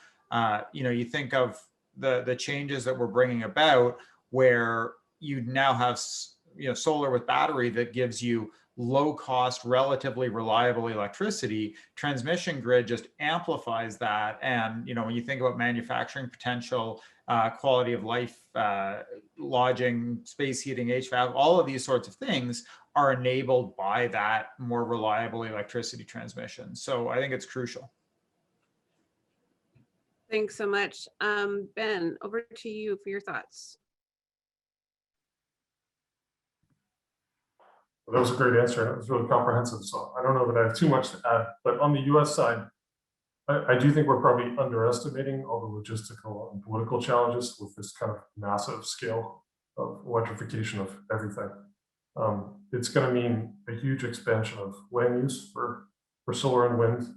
you think of the changes that we're bringing about, where you now have solar with battery that gives you low cost, relatively reliable electricity. Transmission grid just amplifies that. And when you think about manufacturing potential, quality of life, lodging, space heating, HVAC, all of these sorts of things are enabled by that more reliable electricity transmission. So I think it's crucial. Thanks so much. Ben, over to you for your thoughts. Well, that was a great answer, and it was really comprehensive. So I don't know that I have too much to add. But on the US side, I do think we're probably underestimating all the logistical and political challenges with this kind of massive scale of electrification of everything. It's going to mean a huge expansion of land use for solar and wind.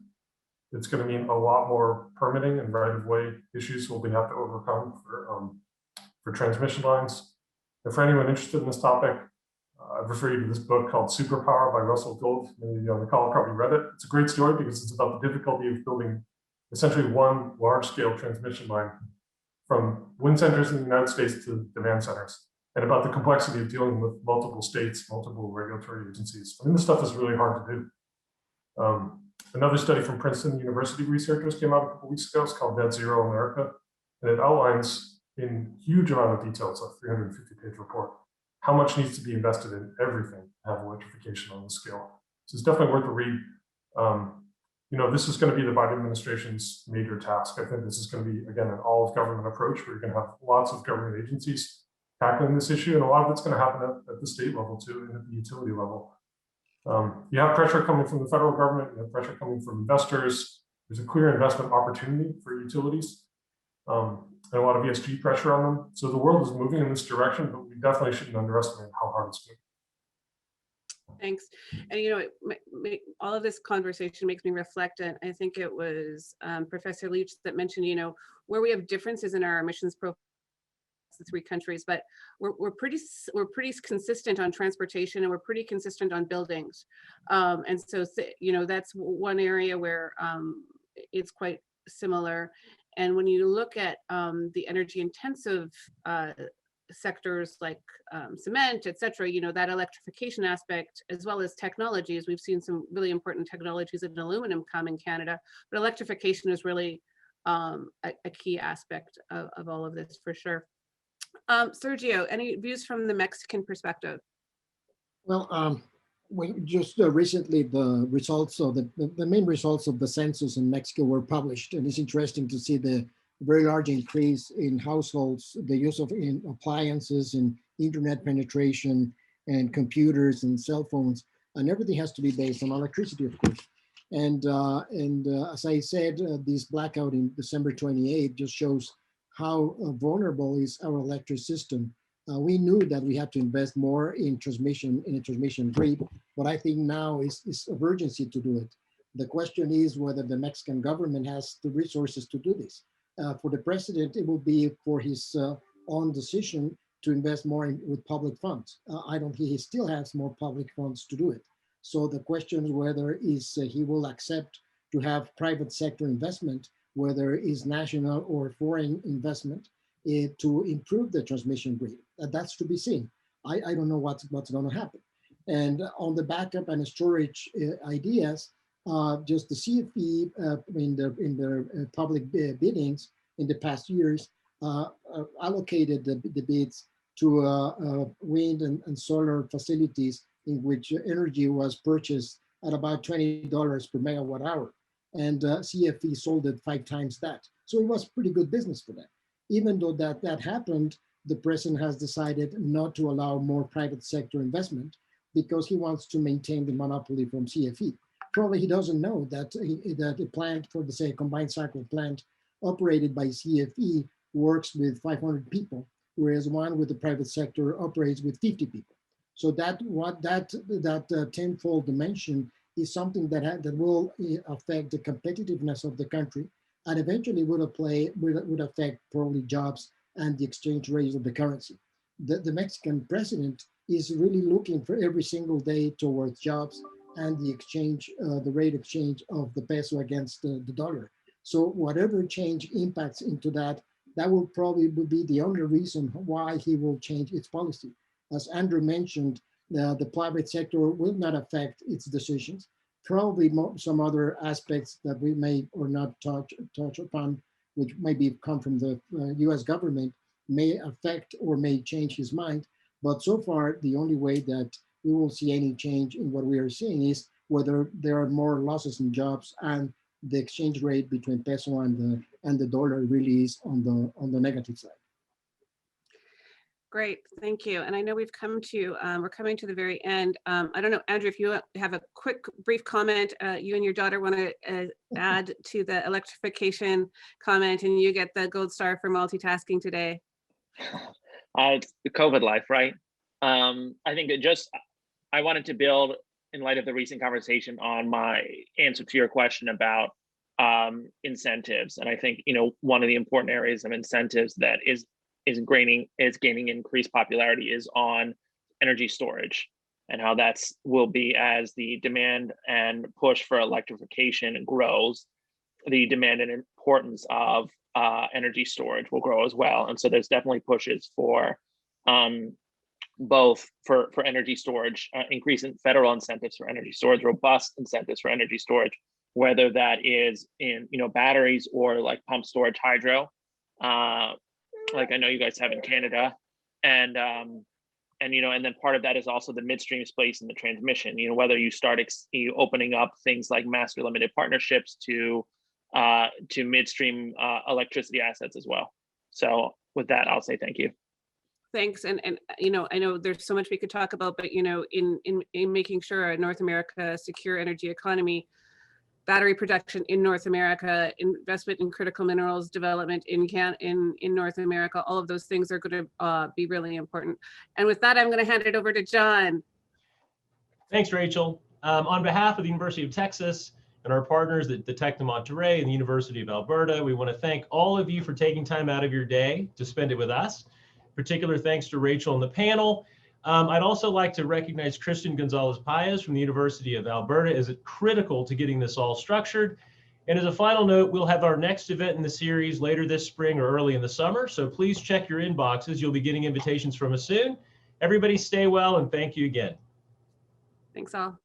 It's going to mean a lot more permitting and right-of-way issues we'll have to overcome for transmission lines. And for anyone interested in this topic, I've referred you to this book called Superpower by Russell Gold. Many of you on the call probably read it. It's a great story because it's about the difficulty of building essentially one large-scale transmission line from wind centers in the United States to demand centers, and about the complexity of dealing with multiple states, multiple regulatory agencies. I mean, this stuff is really hard to do. Another study from Princeton University researchers came out a couple weeks ago. It's called Net Zero America, and it outlines in huge amount of detail, it's a 350-page report, how much needs to be invested in everything to have electrification on the scale. So it's definitely worth a read. This is going to be the Biden administration's major task. I think this is going to be, again, an all-of-government approach where you're going to have lots of government agencies tackling this issue, and a lot of it's going to happen at the state level too, and at the utility level. You have pressure coming from the federal government, you have pressure coming from investors. There's a clear investment opportunity for utilities, and a lot of ESG pressure on them. So the world is moving in this direction, but we definitely shouldn't underestimate how hard it's moving. Thanks. And all of this conversation makes me reflect, and I think it was Professor Leach that mentioned, where we have differences in our emissions profile, the three countries, but we're pretty consistent on transportation, and we're pretty consistent on buildings. And so, that's one area where it's quite similar. And when you look at the energy intensive sectors like cement, et cetera, that electrification aspect, as well as technologies, we've seen some really important technologies in aluminum come in Canada, but electrification is really a key aspect of all of this for sure. Sergio, any views from the Mexican perspective? Well, we just recently the results of the main results of the census in Mexico were published, and it's interesting to see the very large increase in households, the use of appliances and internet penetration and computers and cell phones, and everything has to be based on electricity, of course. And as I said, this blackout in December 28 just shows how vulnerable is our electric system. We knew that we had to invest more in a transmission grid, but I think now is of urgency to do it. The question is whether the Mexican government has the resources to do this. For the president, it will be for his own decision to invest more with public funds. I don't think he still has more public funds to do it. So the question is whether he will accept to have private sector investment, whether it's national or foreign investment, to improve the transmission grid. That's to be seen. I don't know what's going to happen. And on the backup and storage ideas, just the CFE in their public biddings in the past years allocated the bids to wind and solar facilities in which energy was purchased at about $20 per megawatt hour. And CFE sold it 5 times that. So it was pretty good business for them. Even though that happened, the president has decided not to allow more private sector investment because he wants to maintain the monopoly from CFE. Probably he doesn't know that that a plant for the say combined cycle plant operated by CFE works with 500 people, whereas one with the private sector operates with 50 people. So that tenfold dimension is something that will affect the competitiveness of the country, and eventually would affect probably jobs and the exchange rates of the currency. The Mexican president is really looking for every single day towards jobs and the exchange, the rate exchange of the peso against the dollar. So whatever change impacts into that, that will probably be the only reason why he will change its policy. As Andrew mentioned, the private sector will not affect its decisions. Probably some other aspects that we may or not touch upon, which maybe come from the US government, may affect or may change his mind. But so far, the only way that we will see any change in what we are seeing is whether there are more losses in jobs and the exchange rate between peso and the dollar really is on the negative side. Great, thank you. And I know we're coming to the very end. I don't know, Andrew, if you have a quick, brief comment, you and your daughter want to add to the electrification comment, and you get the gold star for multitasking today. It's the COVID life, right? I think I wanted to build, in light of the recent conversation, on my answer to your question about incentives. And I think, one of the important areas of incentives that is gaining increased popularity is on energy storage, and how will be as the demand and push for electrification grows, the demand and importance of energy storage will grow as well. And so there's definitely pushes for both for energy storage, increase in federal incentives for energy storage, robust incentives for energy storage, whether that is in batteries or like pump storage hydro, like I know you guys have in Canada, and then part of that is also the midstream space and the transmission. Whether you start opening up things like master limited partnerships to midstream electricity assets as well. So with that, I'll say thank you. Thanks. And I know there's so much we could talk about, but in making sure a North America secure energy economy, battery production in North America, investment in critical minerals development in North America, all of those things are going to be really important. And with that, I'm going to hand it over to John. Thanks, Rachel. On behalf of the University of Texas and our partners at the Tech de Monterrey and the University of Alberta, we want to thank all of you for taking time out of your day to spend it with us. Particular thanks to Rachel and the panel. I'd also like to recognize Christian Gonzalez-Paez from the University of Alberta as critical to getting this all structured. And as a final note, we'll have our next event in the series later this spring or early in the summer. So please check your inboxes. You'll be getting invitations from us soon. Everybody stay well, and thank you again. Thanks all.